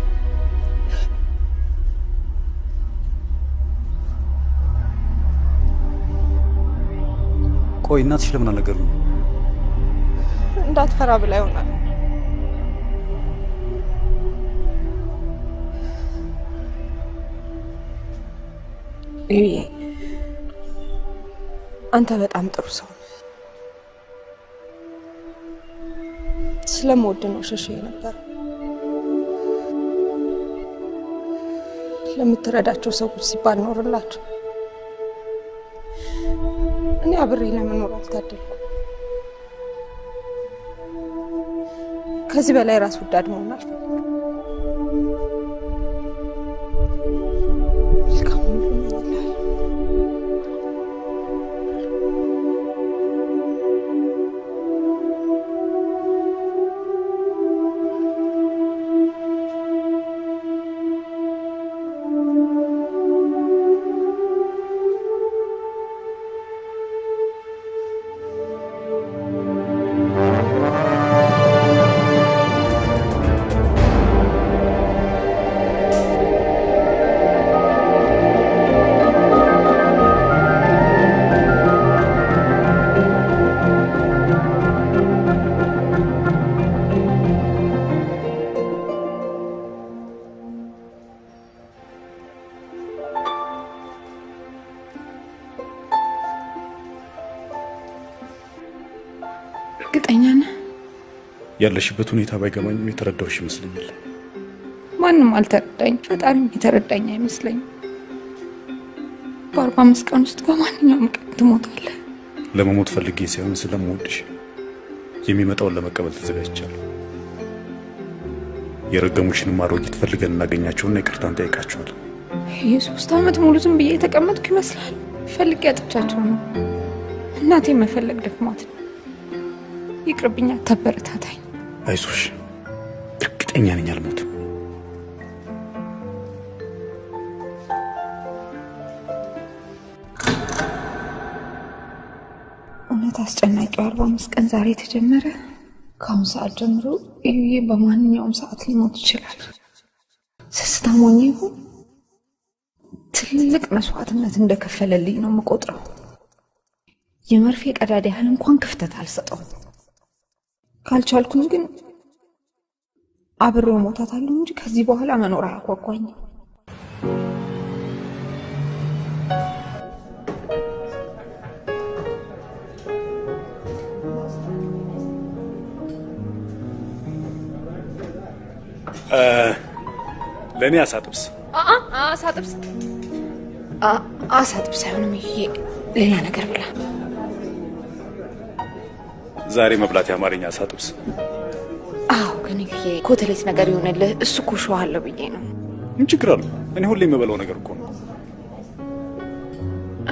ቆይ እናትሽ ለምን አልነገሩኝ? እንዳትፈራ ብላ ይሆናል። አንተ በጣም ጥሩ ሰው ነህ። ስለምወድ ነው ሸሼ ነበር። ለምትረዳቸው ሰዎች ሲባል ኖርላቸው። እኔ አብሬ ለመኖር አልታደልኩም። ከዚህ በላይ ራስ ወዳድ መሆን አልፈልግም። እርግጠኛ ነህ? ያለሽበት ሁኔታ ባይገባኝም የተረዳሁሽ ይመስለኛል። ማንም አልተረዳኝ፣ ፈጣሪም የተረዳኝ አይመስለኝም። በ45 ቀን ውስጥ በማንኛውም ቀን ትሞታለህ። ለመሞት ፈልጌ ሳይሆን ስለምወድሽ የሚመጣውን ለመቀበል ተዘጋጅቻለሁ። የረገሙሽንም አሮጊት ፈልገን እናገኛቸውና ይቅርታ እንጠይቃቸዋለን። የ3 ዓመት ሙሉ ዝም ብዬ የተቀመጥኩ ይመስላል። ፈልጌ አጥቻቸው ነው። እናቴ መፈለግ ደክሟት ነው። ይቅርብኛ፣ ተበረታታኝ። አይዞሽ፣ እርግጠኛ ነኝ አልሞትም። እውነት አስጨናቂው 45 ቀን ዛሬ ተጀመረ። ከአሁን ሰዓት ጀምሮ እዩዬ በማንኛውም ሰዓት ሊሞት ይችላል። ስስታሞኝ ይሁን ትልቅ መስዋዕትነት እንደከፈለልኝ ነው የምቆጥረው። የመርፌ ቀዳዳ ያህል እንኳን ክፍተት አልሰጠውም። ካልቻልኩኝ ግን አብሬው ሞታታለሁ እንጂ ከዚህ በኋላ መኖር አያጓጓኝም። ለኔ አሳጥብስ አሳጥብስ አይሆንም። ይሄ ሌላ ነገር ብላ ዛሬ መብላት ያማረኛ አሳጥብስ። አዎ ግን ይሄ ኮተሌት ነገር ይሆነልህ። እሱ ኮሽዋለሁ ብዬ ነው። ምን ችግር አለው? እኔ ሁሌ የምበላው ነገር እኮ ነው።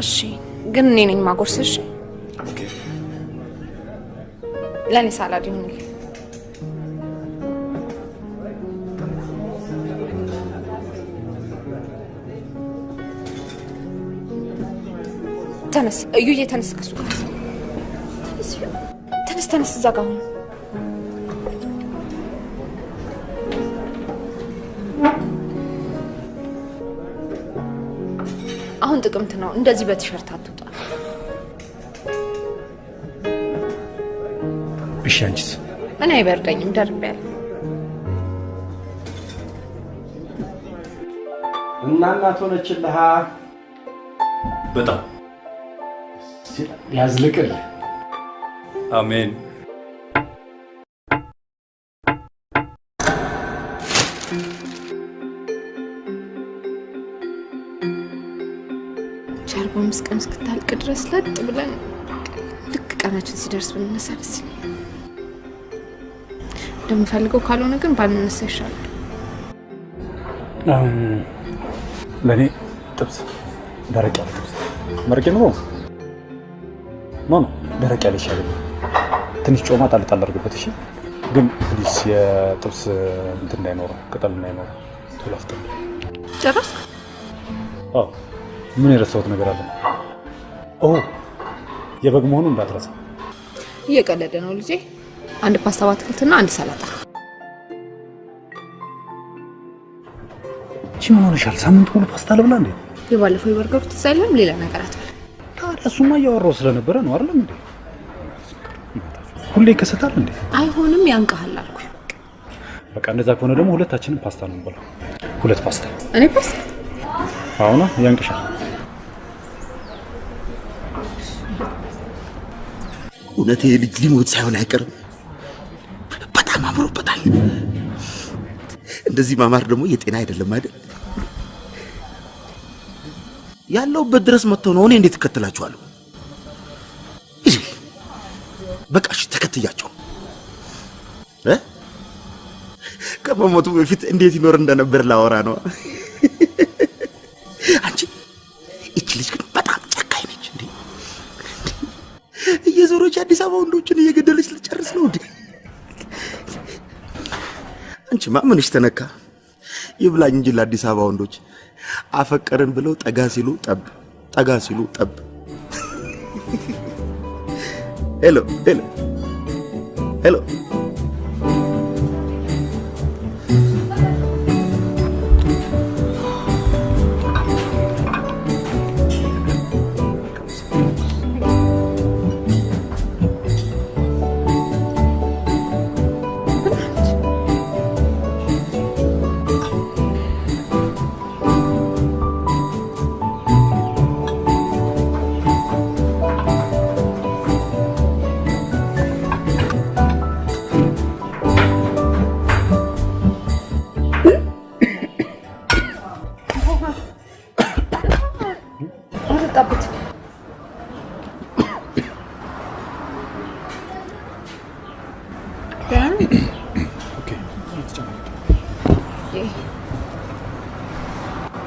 እሺ ግን እኔ ነኝ ማጎርስሽ። ኦኬ ለኔ ሳላድ ይሆንልህ። ተነስ እዩዬ፣ ተነስ ከሱ ጋር ተነስ እዛ ጋር ሁን። አሁን ጥቅምት ነው። እንደዚህ በቲሸርት አትውጣ። እሺ አንቺስ? እኔ አይበርደኝም፣ ደርቤያለሁ። እናት ሆነችልህ። በጣም ያዝልቅልህ። አሜን። ቻርቦ መስቀን እስክታልቅ ድረስ ለጥ ብለን ልክ ቀናችን ሲደርስ ብንነሳ ደስ ይለኛል። እንደምፈልገው ካልሆነ ግን ባንነሳ ይሻላል። ለኔ ጥብስ፣ ደረቅ ያለ ጥብስ። መረቄ ነው ደረቅ ያለ ይሻላል። ትንሽ ጮማ ጣል አድርግበት። እሺ ግን ፕሊስ የጥብስ እንትን እንዳይኖረው፣ ቅጠል እንዳይኖረው። ቶሎ አፍጥን። ጨረስክ? አዎ። ምን የረሳሁት ነገር አለ? የበግ መሆኑ እንዳትረሳ። እየቀለደ ነው ልጄ። አንድ ፓስታ በአትክልትና አንድ ሰላጣ። ምን ሆነሻል? ሳምንት ሙሉ ፓስታ ልብላ እንዴ? የባለፈው የበርገሩ ትዝ አይልም? ሌላ ነገር አትበል። ታዲያ እሱማ እያወራሁ ስለነበረ ነው አይደል እንዴ? ሁሌ ይከሰታል እንዴ? አይሆንም፣ ያንቀሃል አልኩኝ። በቃ እንደዛ ከሆነ ደግሞ ሁለታችንም ፓስታ ነው እንበላው። ሁለት ፓስታ። እኔ ፓስታ? አሁን ያንቅሻል። እውነቴ ልጅ ሊሞት ሳይሆን አይቀርም። በጣም አምሮበታል። እንደዚህ ማማር ደግሞ የጤና አይደለም አይደል? ያለውበት ድረስ መጥተው ነው። እኔ እንዴት እከተላችኋለሁ? በቃሽ፣ ተከትያቸው። ከመሞቱ በፊት እንዴት ይኖር እንደነበር ላወራ ነው። አንቺ እቺ ልጅ ግን በጣም ጨካኝ ነች እንዴ! እየዞረች አዲስ አበባ ወንዶችን እየገደለች ልጨርስ ነው እንዴ? አንቺማ ምንሽ ተነካ? ይብላኝ እንጂ ለአዲስ አበባ ወንዶች አፈቀርን ብለው ጠጋ ሲሉ ጠብ፣ ጠጋ ሲሉ ጠብ። ሄሎ ሄሎ ሄሎ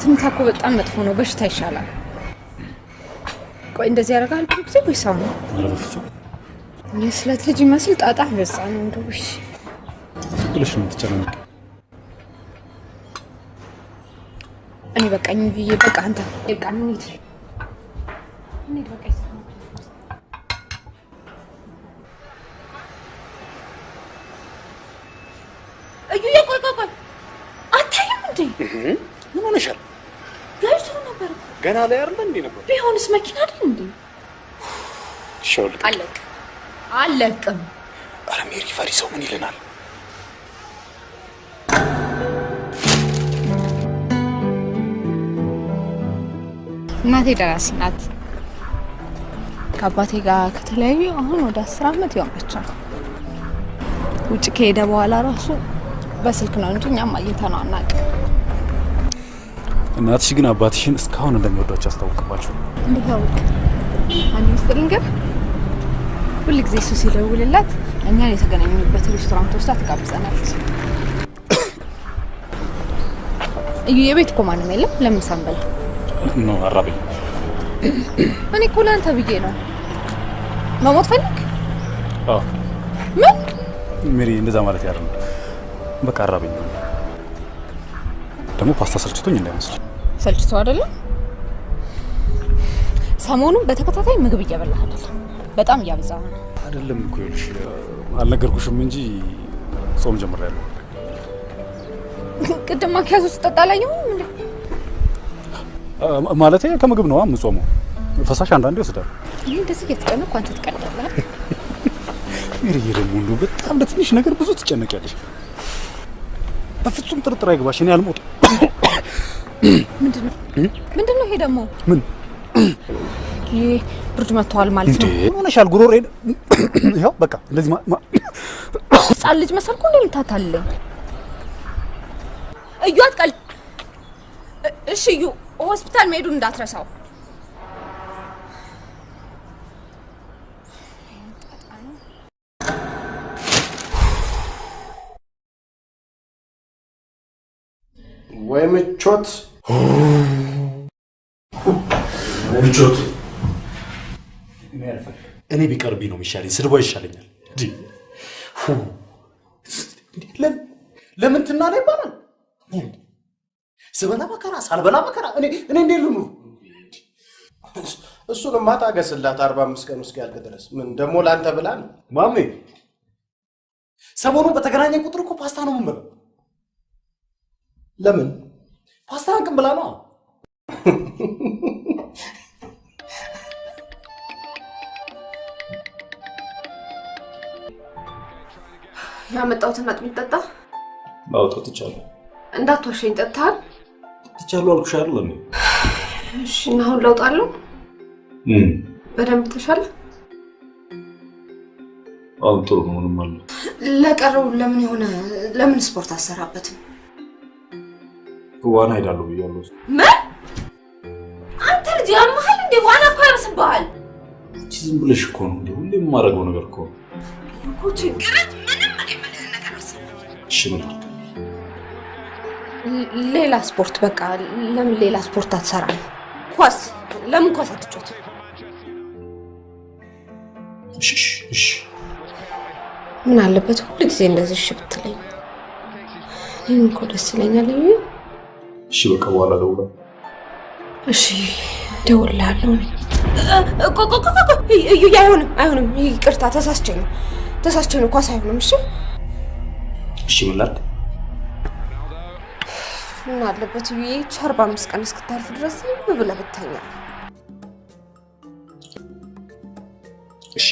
ትንታኮ በጣም መጥፎ ነው። በሽታ ይሻላል። ቆይ እንደዚህ ያደርጋል ብዙ ጊዜ ወይ ሰው ነው? የስለት ልጅ ይመስል ጣጣ በዛ ነው እንደው። እሺ ብለሽ ነው የምትጨናነቂው? እኔ በቃኝ ብዬ በቃ አንተ በቃ እንሂድ በቃ ይሰማል። እዩዬ ቆይ አታይም እንዴ? ምን ሆነሻል? ጋይቶ ነበር ገና ላይ አይደል እንዴ ነበር? ቢሆንስ መኪና አይደል እንዴ? ሻውል አለቅም። ኧረ ሜሪ ፈሪ ሰው ምን ይለናል? እናቴ ደራሲ ናት። ከአባቴ ጋር ከተለያዩ አሁን ወደ 10 ዓመት ይሆናቸዋል። ውጭ ከሄደ በኋላ ራሱ በስልክ ነው እንጂ እኛም አግኝተነው አናውቅም። እናትሽ ግን አባትሽን እስካሁን እንደሚወዷቸው አስታውቅባቸው። እንዴት አወቅ? አንድ ሚስጥር ልንገር። ሁል ጊዜ እሱ ሲደውልላት እኛን የተገናኘንበት ሬስቶራንት ወስዳ ትጋብዘናለች። የቤት እኮ ማንም የለም። ለምን ሳንበላ ነው? አራበኝ። እኔ እኮ ለአንተ ብዬ ነው። መሞት ፈልግ? አዎ። ምን ሜሪ፣ እንደዛ ማለት ያለው በቃ አራበኝ። ደግሞ ፓስታ ሰልችቶኝ እንዳይመስል። ሰልችቶ አይደለም። ሰሞኑን በተከታታይ ምግብ እየበላህ አይደለም? በጣም እያበዛህ ነው። አይደለም እኮ ይኸውልሽ፣ አልነገርኩሽም እንጂ ጾም ጀምሬያለሁ። ቅድም ማኪያቶ ስጠጣ አላየሁም እንዴ? ማለቴ ከምግብ ነው የምጾመው። ፈሳሽ አንዳንዴ ወስዳለሁ። እኔ እንደዚህ እየተጨነቅኩ አንተ ትቀልዳለህ። ሜሪዬ፣ ደግሞ እንደው በጣም ለትንሽ ነገር ብዙ ትጨነቂያለሽ። በፍጹም ጥርጥር አይገባሽ፣ እኔ አልሞትም። ምንድነው ይሄ ደግሞ? ምን ይሄ ብርድ መጥቷል ማለት ነው? ምን ሆነሻል? ጉሮሬን ይኸው በቃ እንደዚህ ህፃን ልጅ መሰልኩ እንዴ የምታታልለኝ? እዩ አትቀልድ እሺ። እዩ ሆስፒታል መሄዱን እንዳትረሳው። ወይ ምቾት ምቾት። እኔ ቢቀርብኝ ነው የሚሻለኝ፣ ስድቧ ይሻለኛል። ለምን ትናለ ይባላል? ስበላ መከራ ሳልበላ መከራ። እኔ እንዴት ልኑር? እሱንማ ታገስላት 45 ቀን እስኪ ያልቅ ድረስ። ምን ደግሞ ላንተ ብላ ነው? ማሜ፣ ሰሞኑን በተገናኘን ቁጥር እኮ ፓስታ ነው የምንበላው። ለምን? ፓስታ አንቅም ብላ ነው። ያመጣሁትን አጥሚት ጠጣ። ማውጣት ይቻላል። እንዳትዋሸኝ፣ ጠጥተሃል? ይቻላል አልኩሽ አይደል? እሺ፣ እና አሁን ለውጥ አለው? በደንብ ተሻለ? አሁን ጥሩ ነው። ምንም አለ። ለቀረው ለምን ስፖርት አሰራበትም? ዋና ሄዳለሁ ብያለሁ። ምን? አንተ ልጅ ያመሃል እንዴ? ዋና እኮ ያርስብሃል። ዝም ብለሽ እኮ ነው እንዴ? ሁሌም የማደርገው ነገር እኮ ነው እኮ። ችግርህ ምንም አይደለም ነገር አሰብ። እሺ፣ ምን አለ? ሌላ ስፖርት በቃ። ለምን ሌላ ስፖርት አትሰራም? ኳስ ለምን ኳስ አትጫወትም? እሺ። ምን አለበት ሁሉ ጊዜ እንደዚህ እሺ ብትለኝ? እኔም እኮ ደስ ይለኛል። እሺ፣ በቃ በኋላ ደውላለሁ። እሺ፣ ደውላለሁ። እዩ፣ አይሆንም። ይቅርታ፣ ተሳስቼ ነው። ኳስ አይሆንም። እሺ፣ ምን ላድርግ? ምን አለበት ይሄ 45 ቀን እስክታርፍ ድረስ ብለህ ብተኛ። እሺ።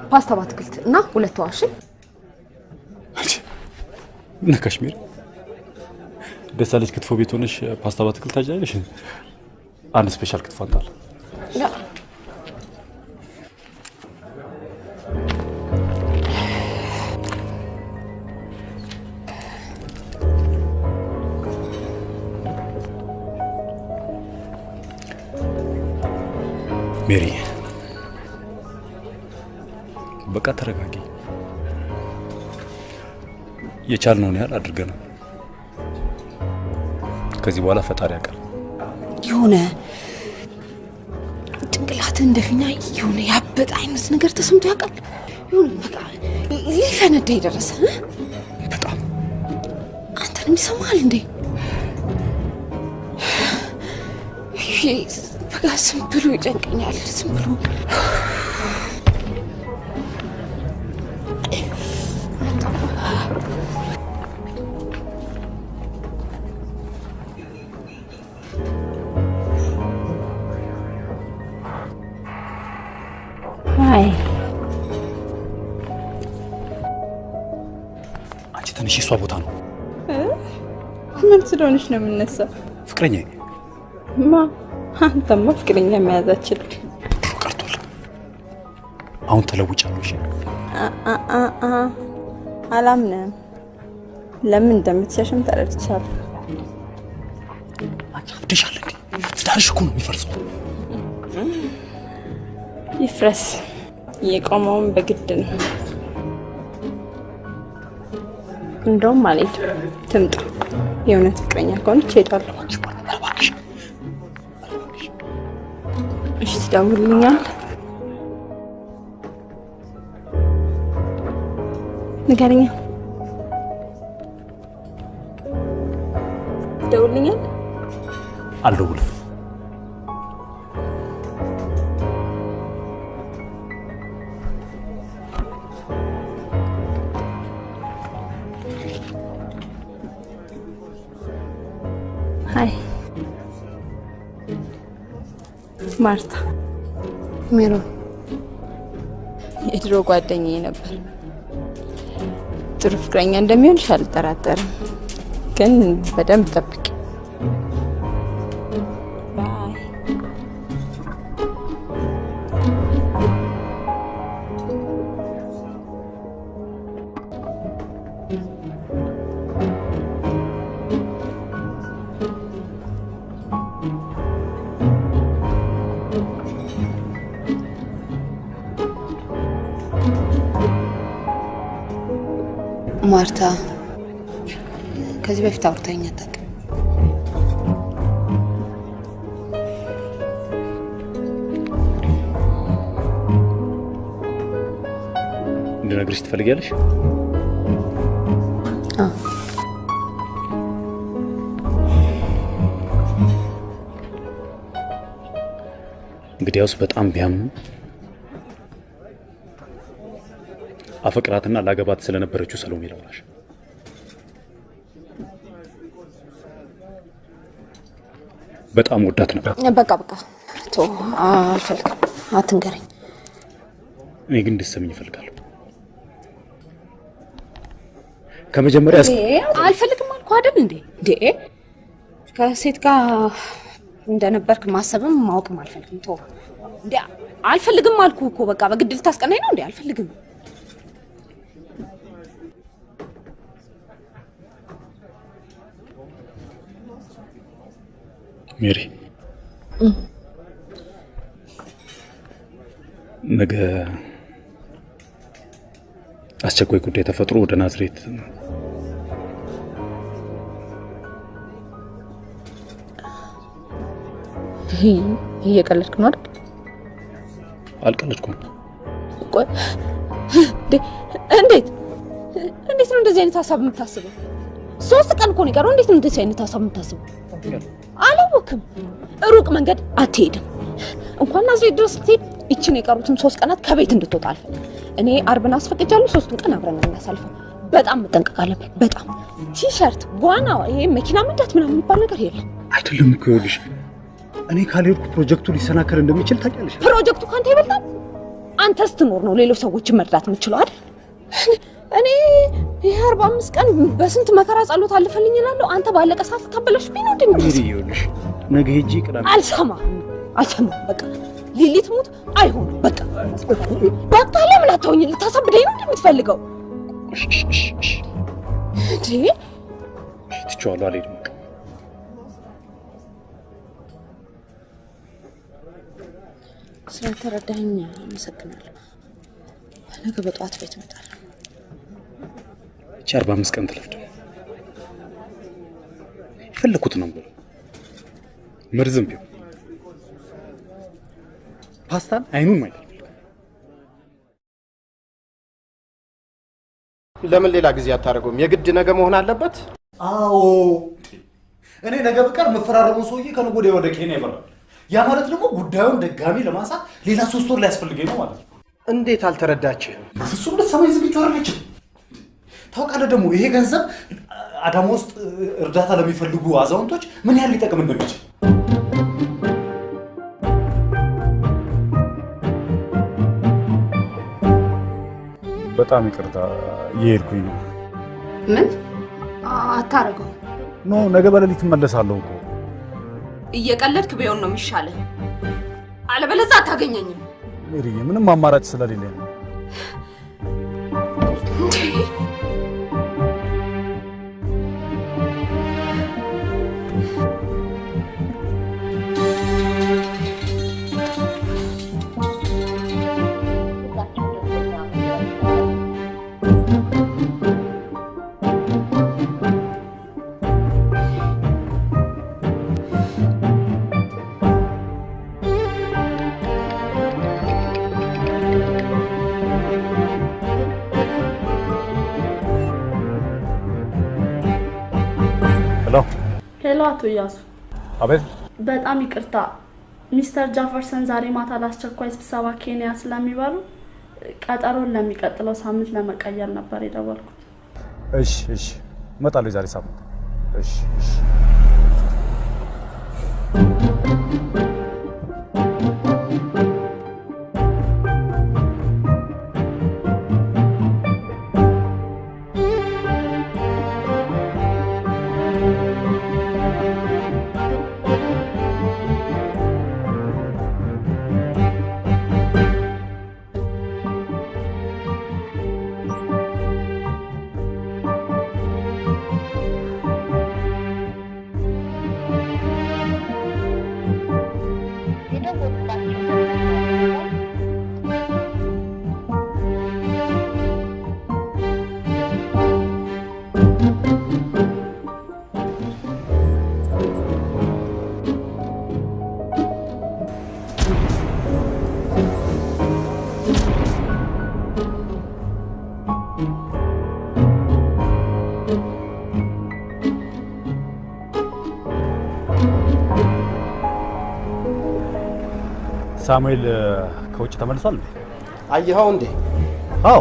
ፓስታ ባትክልት እና 2 ዋሽ። እና ካሽሚር ደሳለች ክትፎ ቤት ሆነሽ ፓስታ ባትክልት ታጃለሽ። አንድ ስፔሻል ክትፎ አንጣል። ሜሪ፣ በቃ ተረጋጊ። የቻልነውን ያህል አድርገናል። ከዚህ በኋላ ፈጣሪ ያውቃል። ጭንቅላት እንደፊኛ የሆነ ያበጠ አይነት ነገር ተሰምቶ ያውቃል? ይሁን በቃ ሊፈነዳ የደረሰ በጣም አንተንም ይሰማል እንዴ? በቃ ዝም ብሎ ይጨንቀኛል። ዝም ብሎ አንቺ ትንሽ እሷ ቦታ ነው። ምን ስለሆነች ነው የምነሳው? ፍቅረኛ ማ አንተማ ፍቅረኛ መያዛችን ቀርቷል። አሁን ተለውጫለሁ። እሺ አላምንም። ለምን እንደምትሸሽም ተረድቻለሁ። አንቺ አብደሻል እንዴ? ትዳርሽ እኮ ነው የሚፈርሰው። ይፍረስ። የቆመውን በግድ ነው። እንደውም ማለት ትምጣ። የእውነት ፍቅረኛ ከሆነች እሄዳለሁ። እሺ ትደውልልኛለህ? ንገረኛ። ትደውልልኛለህ? አልደውልም። ሃይ ማርታ። ሜሮን የድሮ ጓደኛዬ ነበር። ጥሩ ፍቅረኛ እንደሚሆንሽ አልጠራጠርም፣ ግን በደንብ ጠብቂ። ባይ። ማርታ ከዚህ በፊት አውርታኝ አታውቅም። እንድነግርሽ ትፈልጊያለሽ? እንግዲያውስ በጣም ቢያምኑ አፈቅራትና ላገባት ስለነበረችው ሰሎሜ ላውራሽ። በጣም ወዳት ነበር። በቃ ቶ አልፈልግም፣ አትንገረኝ። እኔ ግን እንድትሰሚኝ እፈልጋለሁ። ከመጀመሪያ አልፈልግም አልኩ አይደል እንዴ? ከሴት ጋር እንደነበርክ ማሰብም ማወቅም አልፈልግም። ቶ እንዴ አልፈልግም አልኩ እኮ። በቃ በግድ ልታስቀናኝ ነው እንዴ? አልፈልግም። ሜሪ፣ ነገ አስቸኳይ ጉዳይ ተፈጥሮ ወደ ናዝሬት እየቀለድክ ነው አይደል? አልቀለድኩም። ቆይ እንዴት ነው እንደዚህ አይነት ሀሳብ የምታስበው? 3 ቀን እኮ ነው የቀረው። እንዴት ነው እንደዚህ አይነት ሀሳብ የምታስበው? አላወቅም። ሩቅ መንገድ አትሄድም። እንኳን ናዝሬት ድረስ ስትሄድ እቺን የቀሩትን 3 ቀናት ከቤት እንድትወጣ አልፈልግም። እኔ አርብን አስፈቅጃለሁ። 3ቱን ቀን አብረን እናሳልፈው። በጣም መጠንቀቅ አለብን። በጣም ቲሸርት፣ ዋና፣ ይሄ መኪና መንዳት ምናምን የሚባል ነገር የለም። አይደለም እኮ ይኸውልሽ፣ እኔ ካልሄድኩ ፕሮጀክቱ ሊሰናከል እንደሚችል ታውቂያለሽ። ፕሮጀክቱ ካንተ ይበልጣል። አንተ ስትኖር ነው ሌሎች ሰዎችን መርዳት የምትችለው አይደል? እኔ ይሄ 45 ቀን በስንት መከራ ጸሎት አልፈልኝ እላለሁ። አንተ ባለቀ ሰዓት ታበላሽብኝ ነው እንደምትል። ይኸውልሽ ነገ ሄጂ ቅዳሜ አልሰማም። በቃ ሊሊት ሙት አይሆንም። በቃ ለምን አትሆኝ? ልታሳብደኝ ነው እንደምትፈልገው እንዴ? ትቼዋለሁ፣ አልሄድም። ስለተረዳኸኝ አመሰግናለሁ። ነገ በጠዋት ቤት እመጣለሁ። 45 ቀን ትለፍድ። የፈለኩት ነው ብሎ መርዝም ቢሆን ፓስታን አይኑን ማየት ለምን ሌላ ጊዜ አታደርገውም? የግድ ነገ መሆን አለበት? አዎ እኔ ነገ በቀር መፈራረሙ ሰውዬ ከነገ ወዲያ ወደ ኬንያ ይበራል። ያ ማለት ደግሞ ጉዳዩን ደጋሚ ለማንሳት ሌላ 3 ወር ሊያስፈልገኝ ነው ማለት ነው። እንዴት አልተረዳችህም? ፍጹም ልትሰማኝ ዝግጁ አይደለችም። ታውቃለህ ደግሞ ይሄ ገንዘብ አዳማ ውስጥ እርዳታ ለሚፈልጉ አዛውንቶች ምን ያህል ሊጠቅም እንደሚችል። በጣም ይቅርታ እየሄድኩኝ ነው። ምን አታረገው? ኖ ነገ በሌሊት እመለሳለሁ እኮ። እየቀለድክ ቢሆን ነው የሚሻለው። አለበለዚያ አታገኘኝም። ሜሪዬ ምንም አማራጭ ስለሌለኝ ነው። ሄሎ አቶ ኢያሱ። አቤት። በጣም ይቅርታ ሚስተር ጃፈርሰን ዛሬ ማታ ለአስቸኳይ ስብሰባ ኬንያ ስለሚባሉ ቀጠሮን ለሚቀጥለው ሳምንት ለመቀየር ነበር የደወልኩት። እሺ እመጣለሁ ዛሬ ሳምንት። እሺ ሳሙኤል ከውጭ ተመልሷል እንዴ? አየኸው እንዴ? አዎ።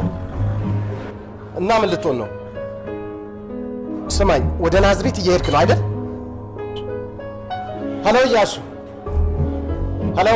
እና ምን ልትሆን ነው? ስማኝ፣ ወደ ናዝሬት እየሄድክ ነው አይደል? ሄሎ ኢያሱ፣ ሄሎ።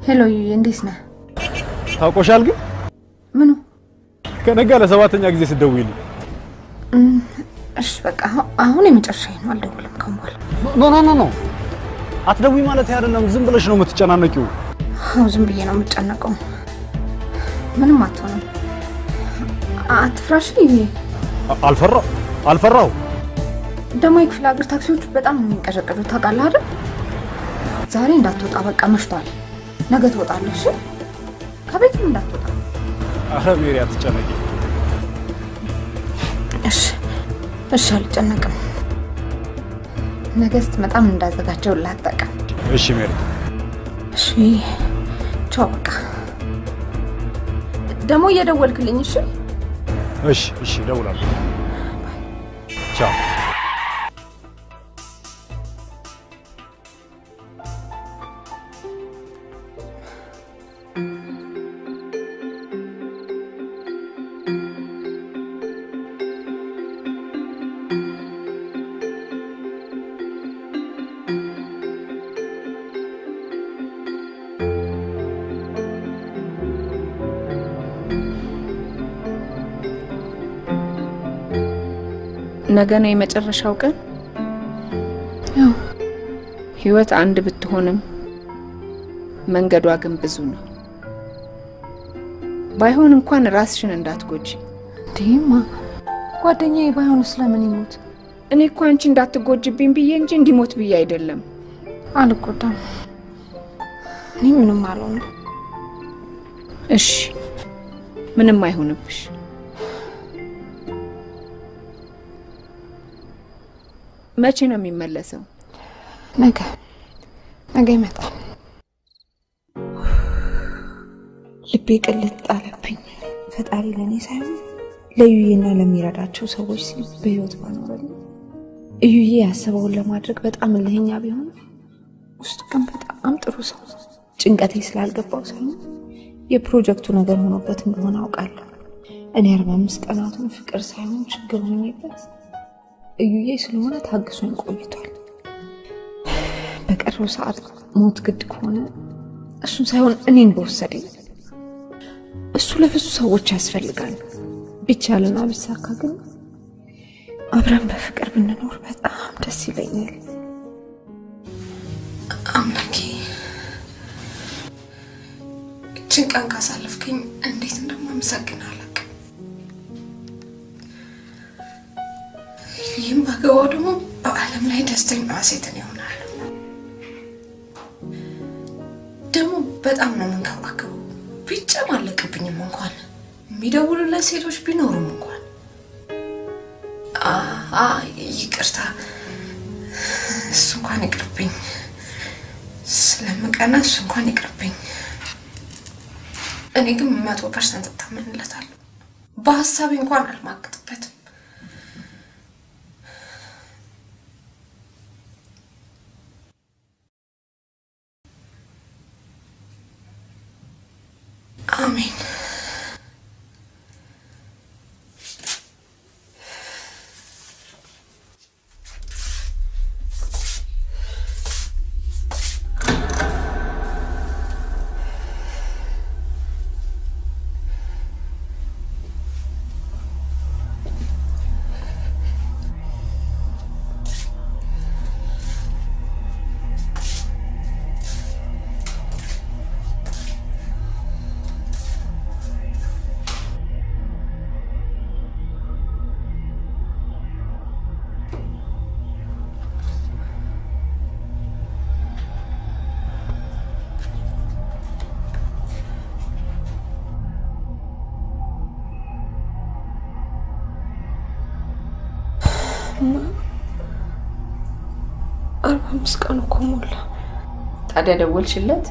ሄሎ እንዴት ነህ? ታውቆሻል ግን? ምኑ? ከነጋ ለ7ኛ ጊዜ ስትደውይልኝ። እሺ በቃ አሁን የመጨረሻዬ ነው፣ አልደውልም ከአሁን በኋላ። ኖ አትደውይ ማለት አይደለም፣ ዝም ብለሽ ነው የምትጨናነቂው። አዎ ዝም ብዬ ነው የምጨነቀው። ምንም አትሆንም። አትፍራሽ። አልፈራው። ደግሞ የክፍለ ሀገር ታክሲዎች በጣም ነው የሚንቀዠቀዡት ታውቃለህ አይደል? ዛሬ እንዳትወጣ በቃ መሽቷል። ነገ ትወጣለሽ። ከቤትም እንዳትወጣ። አረ ሜሪ አትጨነቂ። እሺ አልጨነቅም። ነገ ስትመጣም እንዳዘጋጀው ላጠቀም። እሺ ሜሪ። እሺ ቻው በቃ። ደግሞ እየደወልክልኝ እሺ? እሺ እደውላለሁ። ቻው። ነገ ነው የመጨረሻው ቀን። ያው ህይወት አንድ ብትሆንም መንገዷ ግን ብዙ ነው። ባይሆን እንኳን ራስሽን እንዳትጎጂ። ዲማ ጓደኛዬ ባይሆን ስለምን ይሞት? እኔ እኮ አንቺ እንዳትጎጂብኝ ብዬ እንጂ እንዲሞት ብዬ አይደለም። አልጎዳም። እኔ ምንም አልሆንም። እሺ ምንም አይሆንብሽ። መቼ ነው የሚመለሰው? ነገ ይመጣል። ልቤ ቅልጥ አለብኝ። ፈጣሪ ለኔ ሳይሆን ለዩዬና ለሚረዳቸው ሰዎች ሲል በህይወት ባኖረልኝ። እዩዬ ያሰበውን ለማድረግ በጣም እልህኛ ቢሆን ውስጡ ግን በጣም ጥሩ ሰው። ጭንቀቴ ስላልገባው ሳይሆን የፕሮጀክቱ ነገር ሆኖበት እንደሆነ አውቃለሁ። እኔ 45 ቀናቱን ፍቅር ሳይሆን ችግር ሆኜበት እዩዬ ስለሆነ ታግሶኝ ቆይቷል። በቀረው ሰዓት ሞት ግድ ከሆነ እሱን ሳይሆን እኔን በወሰደኝ። እሱ ለብዙ ሰዎች ያስፈልጋል። ቢቻልና ቢሳካ ግን አብረን በፍቅር ብንኖር በጣም ደስ ይለኛል። አምላኬ ጭንቀን ካሳለፍከኝ እንዴት እንደማመሰግን አላውቅም። ይህም ባገባው ደግሞ በዓለም ላይ ደስተኛ ሴትን ይሆናል። ደግሞ በጣም ነው የምንከባከበው። ቢጨማለቅብኝም እንኳን የሚደውሉለት ሴቶች ቢኖሩም እንኳን ይቅርታ እሱ እንኳን ይቅርብኝ። ስለምቀና እሱ እንኳን ይቅርብኝ። እኔ ግን 100% እታመንለታለሁ። በሀሳቤ እንኳን አልማግጥበትም። አሜን። ምስጋና እኮ ሞላ። ታዲያ ደወልሽለት?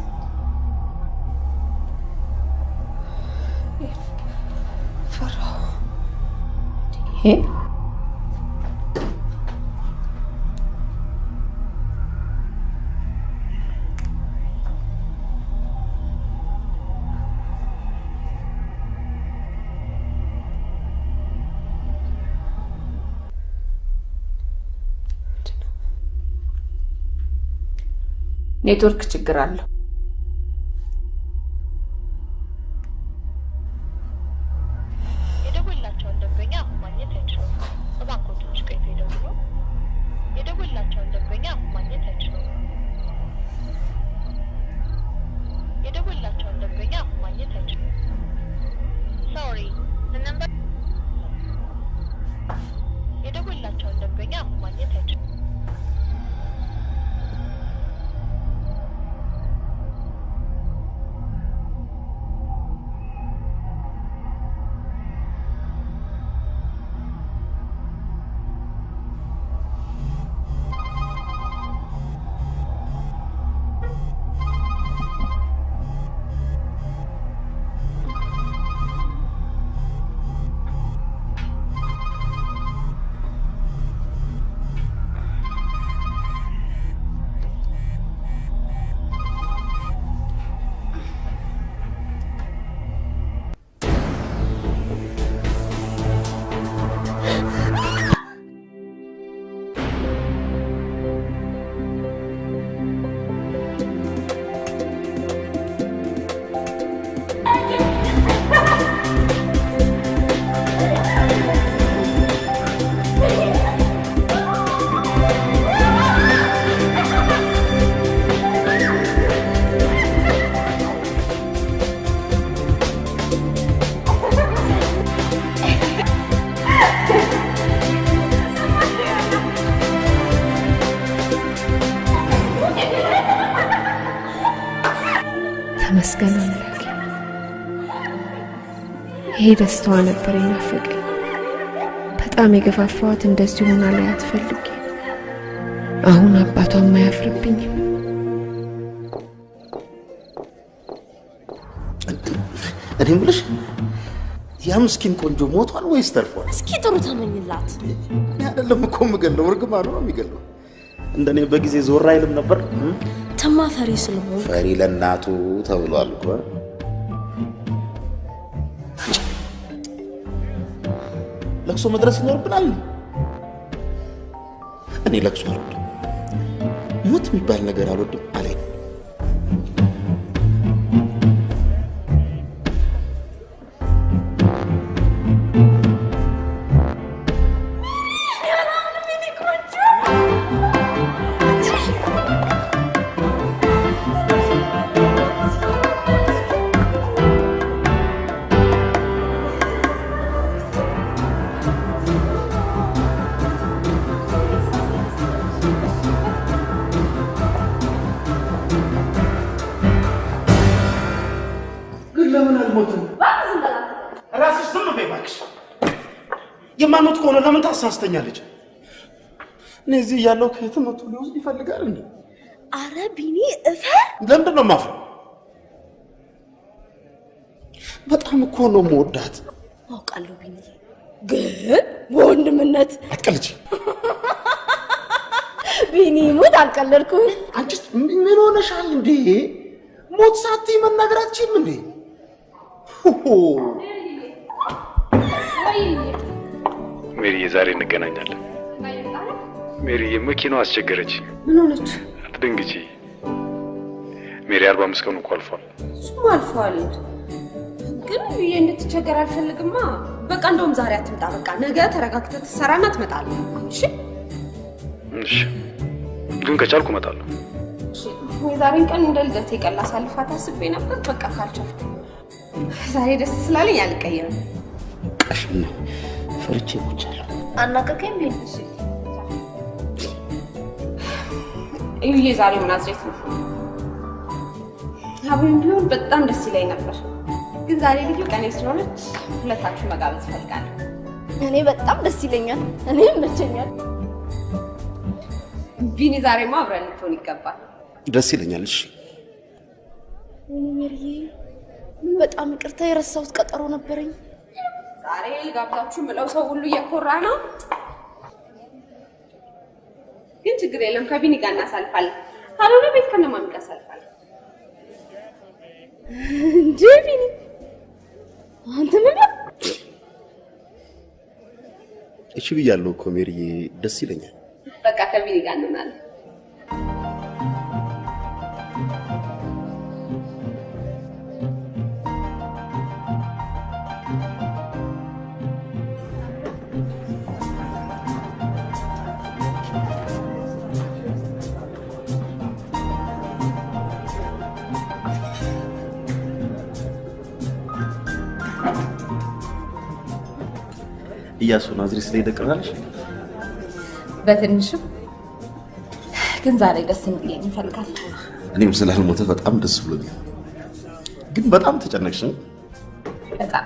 ፈራሁ። ኔትወርክ ችግር አለው። የደወላቸውን ደንበኛ ማግኘት አይችሉም። እባክዎት ቆይቶ ይደውሉ። የደወላቸውን ደንበኛ ማግኘት አይችሉም። የደወላቸውን ደንበኛ ማግኘት አይችሉም። ሶሪ the number የደወላቸውን ደንበኛ ማግኘት አይችሉም። ተመስገን አምላኬ። ይሄ ደስታዋ ነበር የናፈቀኝ። በጣም የገፋፋዋት እንደዚህ ሆና ላይ አትፈልጊ። አሁን አባቷም አያፍርብኝም። እኔ ምልሽ ያ ምስኪን ቆንጆ ሞቷል ወይስ ተርፏል? እስኪ ጥሩ ተመኝላት። እኔ አይደለም እኮ የምገለው፣ እርግማኑ ነው የሚገለው። እንደኔ በጊዜ ዞር አይልም ነበር። ተማ ፈሪ ስለሆነ ፈሪ ለእናቱ ተብሏል እኮ። ለቅሶ መድረስ ይኖርብናል። እኔ ለቅሶ አልወድም፣ ሞት የሚባል ነገር አልወድም አለኝ። ራስሽ ዝም በይ እባክሽ። የማንሞት ከሆነ ለምን ታሳስተኛለች? እኔ እዚህ ያለው ከትምህርቱ ሊወስድ ይፈልጋል እንዴ? አረ ቢኒ እፈር። ለምንድን ነው የማፍረው? በጣም እኮ ነው የምወዳት። አውቃለሁ ቢኒ፣ ግን በወንድምነት አትቀልጂ። ቢኒ ሞት አልቀለድኩም። አንቺስ ምን ሆነሻል እንዴ? ሞት ሳትይ መናገር አትችይም እንዴ? ሜሪ ዛሬ እንገናኛለን። ሜሪ መኪናው አስቸገረች። ምን ሆነች? አትደንግጪ ሜሪ። 45 ቀኑ እኮ አልፏል። እሱም አልፏል፣ ግን ብዬ እንድትቸገር አልፈልግማ። በቃ እንደውም ዛሬ አትምጣ። በቃ ነገ ተረጋግተህ ትሰራና ትመጣለህ። እሺ እሺ፣ ግን ከቻልኩ እመጣለሁ። እሺ። የዛሬን ቀን እንደ ልደቴ ቀን ላሳልፋት አስቤ ነበር። በቃ ካልቻልኩ ዛሬ ደስ ስላለኝ አልቀየርም። ቀሽም ፈርቼ ቁጫለሁ። አናቀቀኝ ቢኒ። እዩዬ ዛሬ ምናዝሬት ነው። አብረን ቢሆን በጣም ደስ ይለኝ ነበር፣ ግን ዛሬ ልዩ ቀኔ ስለሆነች ሁለታችሁ መጋበዝ እፈልጋለሁ። እኔ በጣም ደስ ይለኛል። እኔም መቸኛል። ቢኒ ዛሬማ አብረን ልትሆን ይገባል። ደስ ይለኛል። እሺ ሜሪዬ፣ በጣም ይቅርታ፣ የረሳሁት ቀጠሮ ነበረኝ። ዛሬ ልጋብዛችሁ ምለው ሰው ሁሉ እየኮራ ነው፣ ግን ችግር የለም። ከቢኒ ጋር እናሳልፋለን። ካልሆነ ቤት ከነማሚ ጋር እናሳልፋለን። እንዴ ቢኒ፣ አንተ ምን እሺ ብያለሁ እኮ ሜሪዬ፣ ደስ ይለኛል። በቃ ከቢኒ ጋር እንሆናለን። እያሱ ናዝሬት ላይ ደቅናለሽ? በትንሽም ግን ዛሬ ደስ እንዲለኝ ይፈልጋል። እኔም ስላልሞተ በጣም ደስ ብሎኛል። ግን በጣም ተጨነቅሽ? በጣም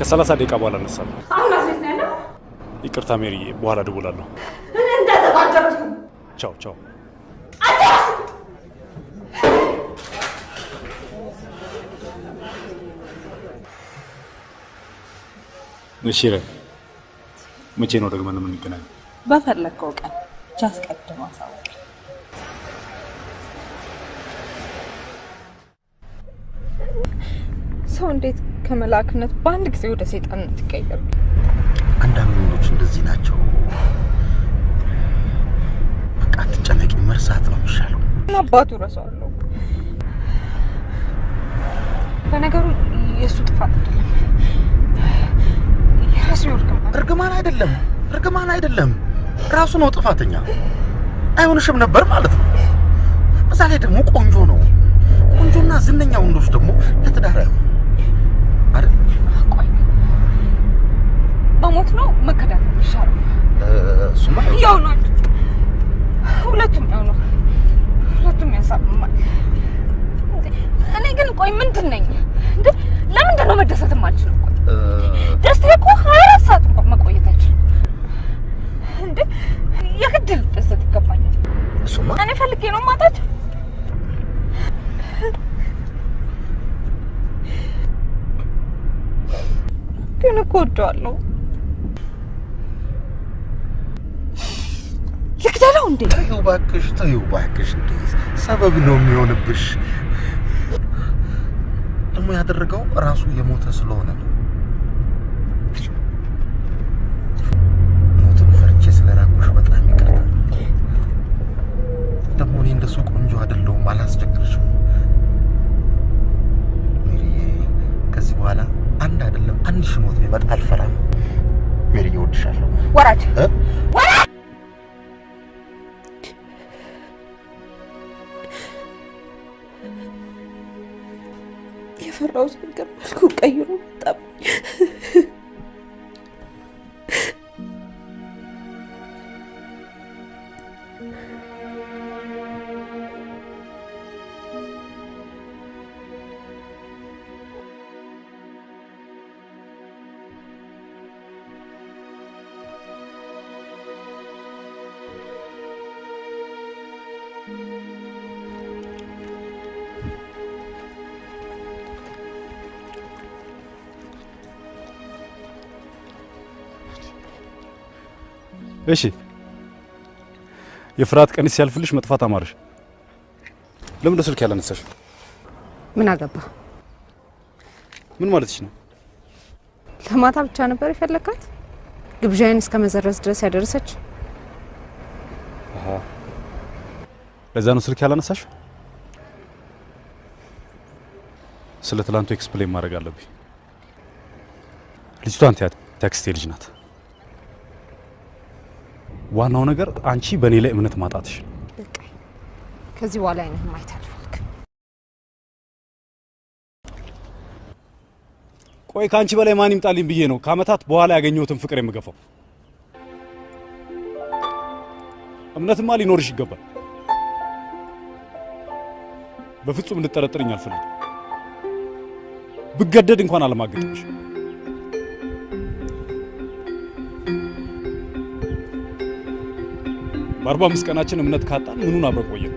ከ30 ደቂቃ በኋላ እነሳለሁ። አሁን አስቤት ነው ያለው። ይቅርታ ሜሪዬ፣ በኋላ እደውላለሁ። እኔ እንደተባጀሩት ቻው ቻው። እሺ፣ መቼ ነው ደግመን የምንገናኘው? በፈለከው ቀን ብቻ አስቀድመው አሳውቅ። ሰው እንዴት ከመላክነት በአንድ ጊዜ ወደ ሰይጣንነት ይቀየራል? አንዳንድ ወንዶች እንደዚህ ናቸው። በቃ አትጨነቂ፣ መርሳት ነው የሚሻለው። አባቱ ረሳዋለሁ። በነገሩ የእሱ ጥፋት አይደለም፣ የራሱ እርግማን አይደለም፣ እርግማን አይደለም፣ ራሱ ነው ጥፋተኛ። አይሆንሽም ነበር ማለት ነው። በዛ ላይ ደግሞ ቆንጆ ነው። ቆንጆና ዝነኛ ወንዶች ደግሞ ለትዳር አይሆን አይደል? ቆይ በሞት ነው መከዳት ይሻላል። እሱማ ያው ነው፣ ሁለቱም ያው ነው፣ ሁለቱም ያሳምማል። እኔ ግን ቆይ ምንድን ነኝ እንዴ? ለምንድን ነው መደሰት የማልችለው? ደስታ እኮ 24 ሰዓት እንኳን መቆየት አይችልም እንዴ? የግድ ልደሰት ይገባኛል። እሱማ እኔ ፈልጌ ነው ማጣት። ግን እኮ ወደዋለሁ። ልግደለው እንዴ? ተይው እባክሽ፣ ተይው እባክሽ። እንዴ ሰበብ ነው የሚሆንብሽ። ደግሞ ያደረገው ራሱ የሞተ ስለሆነ ነው። ሞትን ፈርቼ ስለራኩሽ በጣም ይቅርታ። ደግሞ እኔ እንደሱ ቆንጆ አይደለሁም፣ አላስቸግርሽም። ሜሪዬ፣ ከዚህ በኋላ አንድ አይደለም 1000 ሞት ቢመጣ አልፈራም። ሜሪዬ፣ እወድሻለሁ። ወራጅ ወራጅ! የፈራሁት ነገር መልኩ ቀይሮ መጣብኝ። እሺ፣ የፍርሃት ቀንስ ሲያልፍልሽ መጥፋት አማረሽ። ለምን ነው ስልክ ያላነሳሽ? ምን አገባ? ምን ማለትሽ ነው? ለማታ ብቻ ነበር የፈለካት? ግብዣዬን እስከ መዘረዝ ድረስ ያደረሰች? አሃ፣ ለዛ ነው ስልክ ያላነሳሽ? ስለ ትላንቱ ኤክስፕሌን ማድረግ አለብኝ። ልጅቷ ታክስቴ ልጅ ናት። ዋናው ነገር አንቺ በእኔ ላይ እምነት ማጣትሽ። ከዚህ በኋላ አይነህ ማየት አልፈልግም። ቆይ ከአንቺ በላይ ማን ይምጣልኝ ብዬ ነው ከአመታት በኋላ ያገኘሁትን ፍቅር የምገፋው? እምነትማ ሊኖርሽ ይገባል። በፍጹም እንድጠረጥርኝ አልፈልግም። ብገደድ እንኳን አለማገጥሽ። በ45 ቀናችን እምነት ካጣን ምኑን አብረን ቆየን?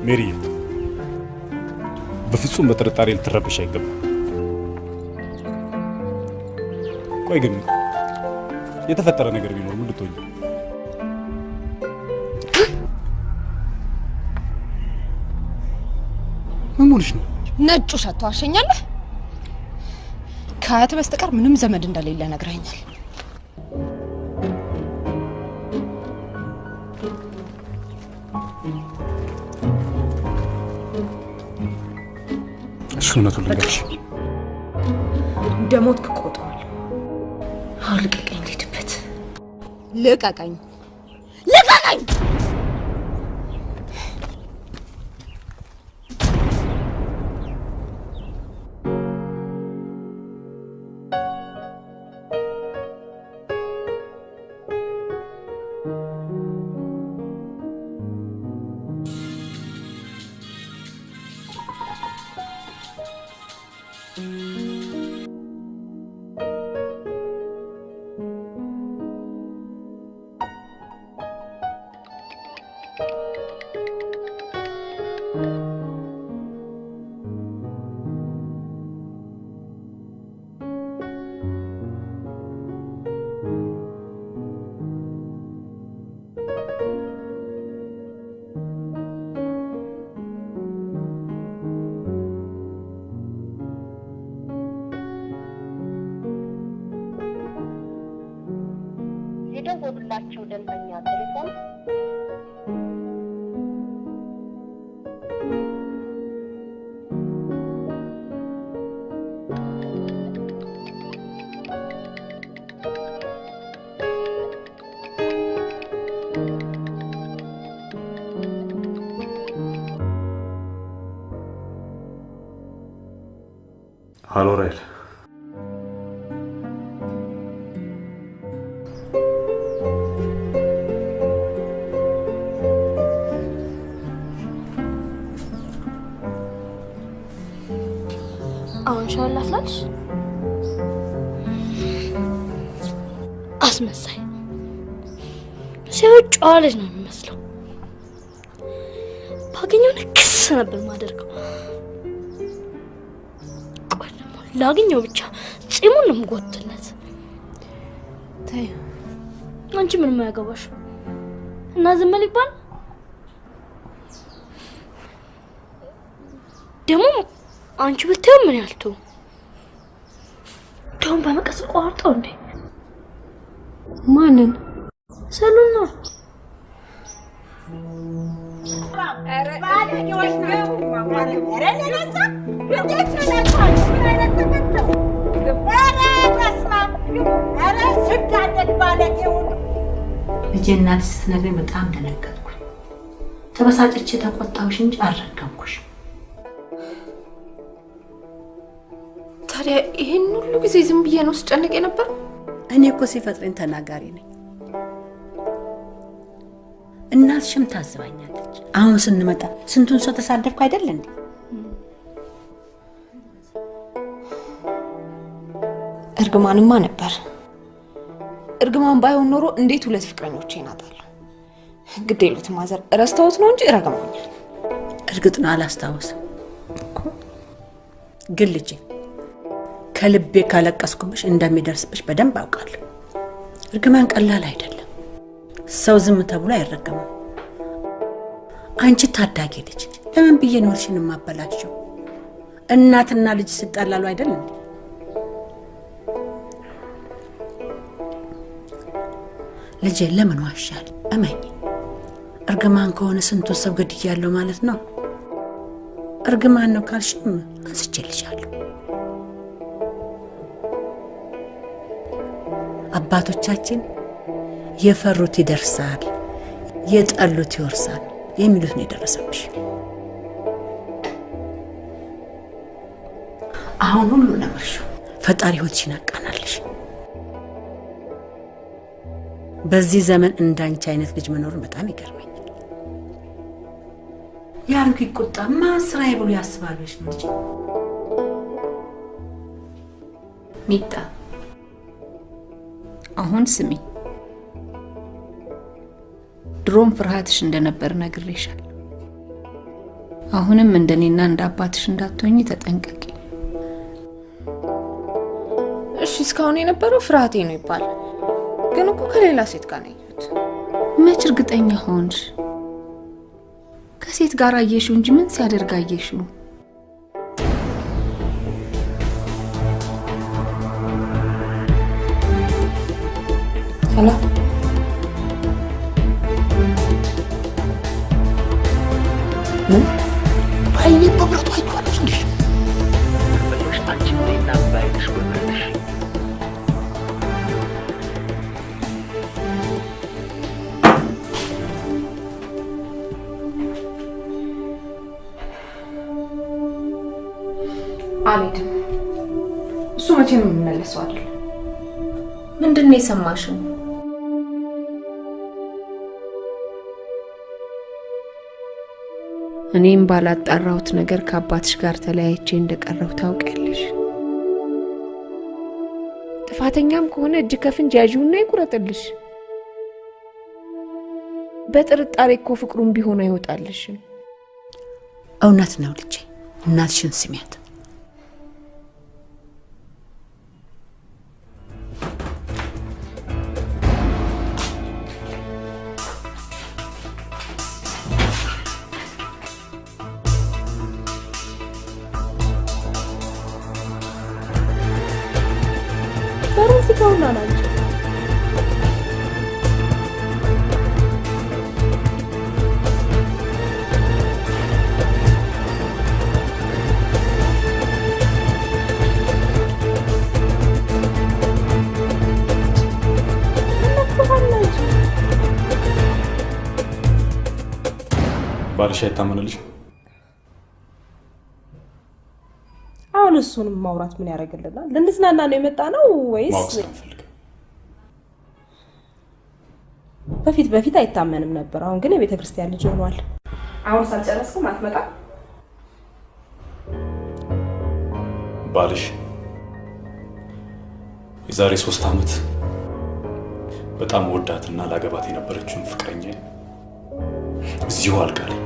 ሜሪ፣ በፍጹም በጥርጣሬ ልትረብሽ አይገባም። ቆይ ግን የተፈጠረ ነገር ቢኖር ምን ልትሆኚ? ምን ሆነሽ ነው? ነጭ ውሸት ተዋሸኛለህ? ከአያት በስተቀር ምንም ዘመድ እንደሌለ ነግረኸኛል። እሺ፣ እውነቱን ልንገርሽ። እንደሞትክ እቆጥረዋለሁ። አሁን ልቀቀኝ፣ ልሂድበት። ልቀቀኝ፣ ልቀቀኝ! ደንበኛ ቴሌፎን Hallo Rael. አሁን ሻወር ላፍላልሽ? አስመሳይ ሲወጭ አለች ነው የሚመስለው። ባገኘው ክስ ነበር ማደርገው። ቆይ ደግሞ ላገኘው ብቻ ጺሙን ነው የምጎትለት። ተይ አንቺ ምንም አያገባሽ እና ዝም በል ይባል ደግሞ አንቺ ብትይ ምን ያልቱ ደም በመቀስ ቆርጠው እንዴ ማንን ሰሉና ልጄ እናትሽ ስትነግረኝ በጣም ደነገጥኩኝ። ተበሳጭቼ ተቆጣሁሽ እንጂ አልረገምኩሽ። ታዲያ ይሄን ሁሉ ጊዜ ዝም ብዬ ነው ስጨነቅ ነበር? እኔ እኮ ሲፈጥረኝ ተናጋሪ ነኝ። እናትሽም ታዝባኛለች። አሁን ስንመጣ ስንቱን ሰው ተሳደብኩ አይደል እንዴ? እርግማንማ ነበር። እርግማን ባይሆን ኖሮ እንዴት ሁለት ፍቅረኞች ይናጣሉ? ግድ የሉትም ማዘር፣ ረስተውት ነው እንጂ ረገመኛል። እርግጥ ነው አላስታውስም ግን ልጄ ከልቤ ካለቀስኩብሽ እንደሚደርስብሽ በደንብ አውቃለሁ። እርግማን ቀላል አይደለም። ሰው ዝም ተብሎ አይረገምም። አንቺ ታዳጊ ልጅ ለምን ብዬ ነው እርሽን ማበላሽው? እናትና ልጅ ሲጣላሉ አይደል እንዴ? ልጄ ለምን ዋሻል? እመኝ፣ እርግማን ከሆነ ስንቱ ሰው ገድያለሁ ማለት ነው። እርግማን ነው ካልሽም አንስቼልሻለሁ። አባቶቻችን የፈሩት ይደርሳል፣ የጠሉት ይወርሳል የሚሉት ነው የደረሰብሽ። አሁን ሁሉ ነምርሹ ፈጣሪ ሆትሽን አቃናልሽ። በዚህ ዘመን እንዳንቺ አይነት ልጅ መኖር በጣም ይገርመኛል። ያንቺ ቁጣ ማስራይ ብሎ ያስባሉሽ ነው ልጅ ሚጣ። አሁን ስሚ፣ ድሮም ፍርሃትሽ እንደነበር ነግሬሻል። አሁንም እንደኔና እንደ አባትሽ እንዳትሆኚ ተጠንቀቂ። እሺ እስካሁን የነበረው ፍርሃቴ ነው ይባል፣ ግን እኮ ከሌላ ሴት ጋር ነው ያየሁት። መች እርግጠኛ ሆንሽ? ከሴት ጋር አየሽው እንጂ ምን ሲያደርግ አየሽው? ሄሎ ምን ባይኔ በብረቱ አይቷለሁ እንዴ? በልሽ አንቺ ነይና ባይንሽ በብረትሽ አልሄድም። እሱ መቼም የሚመለሰው አይደል። ምንድነው የሰማሽው? እኔም ባላጣራሁት ነገር ከአባትሽ ጋር ተለያይቼ እንደቀረሁ ታውቂያለሽ። ጥፋተኛም ከሆነ እጅ ከፍንጅ ያዥውና ይቁረጥልሽ። በጥርጣሬ እኮ ፍቅሩም ቢሆን አይወጣልሽም። እውነት ነው ልጄ፣ እናትሽን ስሚያት። ባልሽ አይታመንልሽ? አሁን እሱንም ማውራት ምን ያደርግልናል? ልንዝናና ነው የመጣ ነው ወይስ? ማወቅ ስለምፈልግ። በፊት አይታመንም ነበር። አሁን ግን የቤተ ክርስቲያን ልጅ ሆኗል። አሁን ሳልጨረስኩም አትመጣም? ባልሽ የዛሬ 3 ዓመት በጣም ወዳትና ላገባት የነበረችውን ፍቅረኛ እዚሁ አልጋ ላይ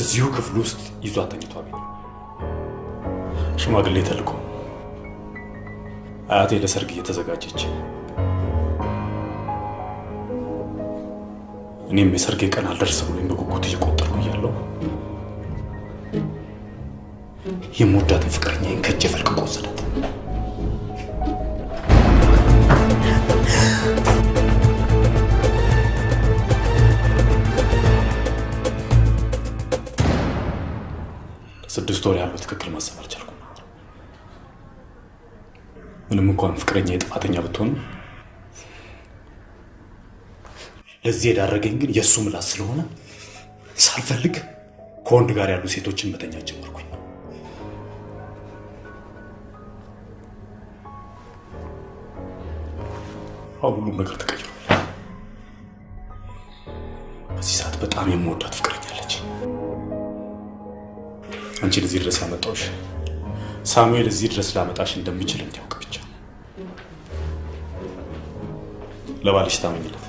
እዚሁ ክፍል ውስጥ ይዟት ተኝቶ አገኘ። ሽማግሌ ተልኮ አያቴ ለሰርግ እየተዘጋጀች እኔም የሰርጌ ቀን አልደርስ ብሎኝ በጉጉት እየቆጠርኩ እያለሁ የምወዳትን ፍቅረኛዬን ከእጄ ፈልቅቆ ወሰዳት። ለ6 ወር ያህል በትክክል ማሰብ አልቻልኩም። ምንም እንኳን ፍቅረኛዬ ጥፋተኛ ብትሆንም ለዚህ የዳረገኝ ግን የእሱ ምላስ ስለሆነ ሳልፈልግ ከወንድ ጋር ያሉ ሴቶችን መተኛት ጀመርኩኝ። አሁን ሁሉም ነገር ተቀይሯል። በዚህ ሰዓት በጣም የምወዳት ፍቅረኛለች። አንቺን እዚህ ድረስ ያመጣሁሽ ሳሙኤል እዚህ ድረስ ላመጣሽ እንደሚችል እንዲያውቅ ብቻ። ለባልሽ ታመኝለት።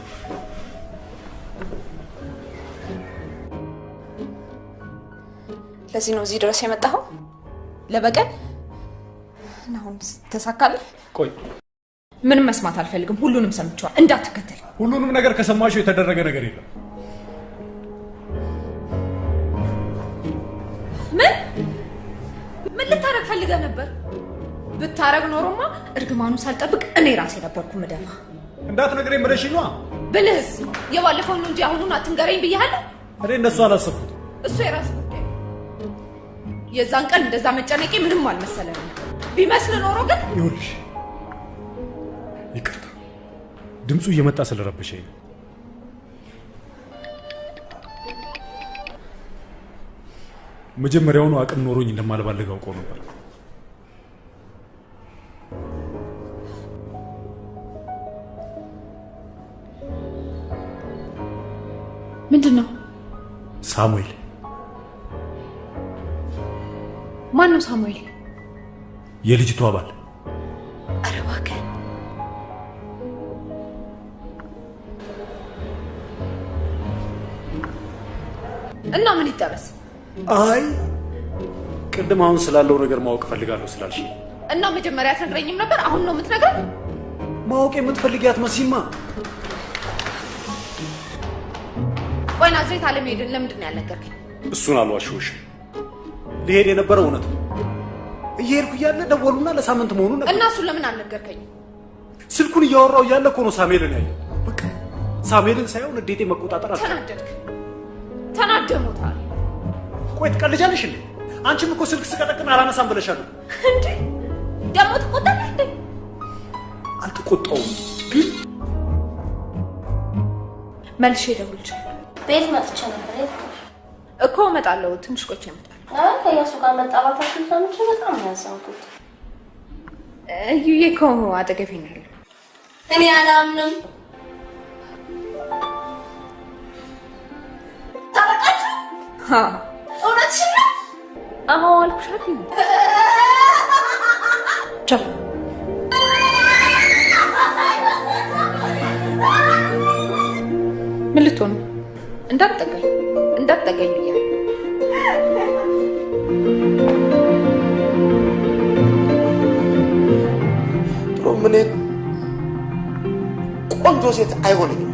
ለዚህ ነው እዚህ ድረስ የመጣኸው? ለበቀል? አሁን ተሳካለህ? ቆይ ምንም መስማት አልፈልግም። ሁሉንም ሰምቼዋለሁ። እንዳትከተል። ሁሉንም ነገር ከሰማሽው የተደረገ ነገር የለም። ምን ልታረግ ፈልገህ ነበር? ብታረግ ኖሮማ እርግማኑ ሳልጠብቅ እኔ ራሴ ነበርኩ ምደፋ። እንዳትነግረኝ ብለሽ ነው? ብልህስ የባለፈው ነው እንጂ አሁኑን አትንገረኝ ብያለሁ። እኔ እነሱ አላሰብኩት። እሱ የራስ ጉዳይ። የዛን ቀን እንደዛ መጨነቄ ምንም አልመሰለኝም። ቢመስል ኖሮ ግን ይኸውልሽ፣ ይቅርታ ድምፁ እየመጣ ስለረበሸኝ ነው። መጀመሪያውኑ አቅም ኖሮኝ እንደማልባልግ አውቀው ነበር። ምንድን ነው? ሳሙኤል። ማን ነው ሳሙኤል? የልጅቷ አባል። ኧረ እባክህ። እና ምን ይጠበስ? አይ ቅድም አሁን ስላለው ነገር ማወቅ ፈልጋለሁ ስላልሽ እና መጀመሪያ አትነግረኝም ነበር? አሁን ነው የምትነግረኝ? ማወቅ የምትፈልጊያት መሲማ። ቆይ ናዝሬት አለመሄድን ለምንድን ነው ያልነገርከኝ? እሱን አልዋሽሁሽም። ልሄድ የነበረው እውነት ነው። እየሄድኩ እያለ ደወሉና ለሳምንት መሆኑን ነበር። እና እሱን ለምን አልነገርከኝም? ስልኩን እያወራው እያለ እኮ ነው ሳሙኤልን ያየው። በቃ ሳሙኤልን ሳይሆን እንዴት መቆጣጠር ተናደድክ? ተናደሙታል። ቆይ ትቀልጃለሽ እንዴ? አንቺም እኮ ስልክ ስቀጠቅም አላነሳም ብለሻል እንዴ? ደግሞ ትቆጣለህ እንዴ? አልተቆጣውም፣ ግን መልሼ እደውልልሻለሁ። ቤት መጥቼ ነበር እኮ። እመጣለሁ፣ ትንሽ ቆይቼ እመጣለሁ። ከእያሱ ጋር መጣባታችን ሰምቼ በጣም ነው ያዘንኩት። እዩዬ እኮ አጠገቤ ነው ያለው። እኔ አላምንም። ታረቃችሁ? እውነትሽን ነው? አዎ አልኩሽ አይደል? ቻው። ምን ልትሆን? እንዳትጠጋኝ ብያለሁ። ጥሩ ምን ቆንጆ ሴት አይሆነኝም።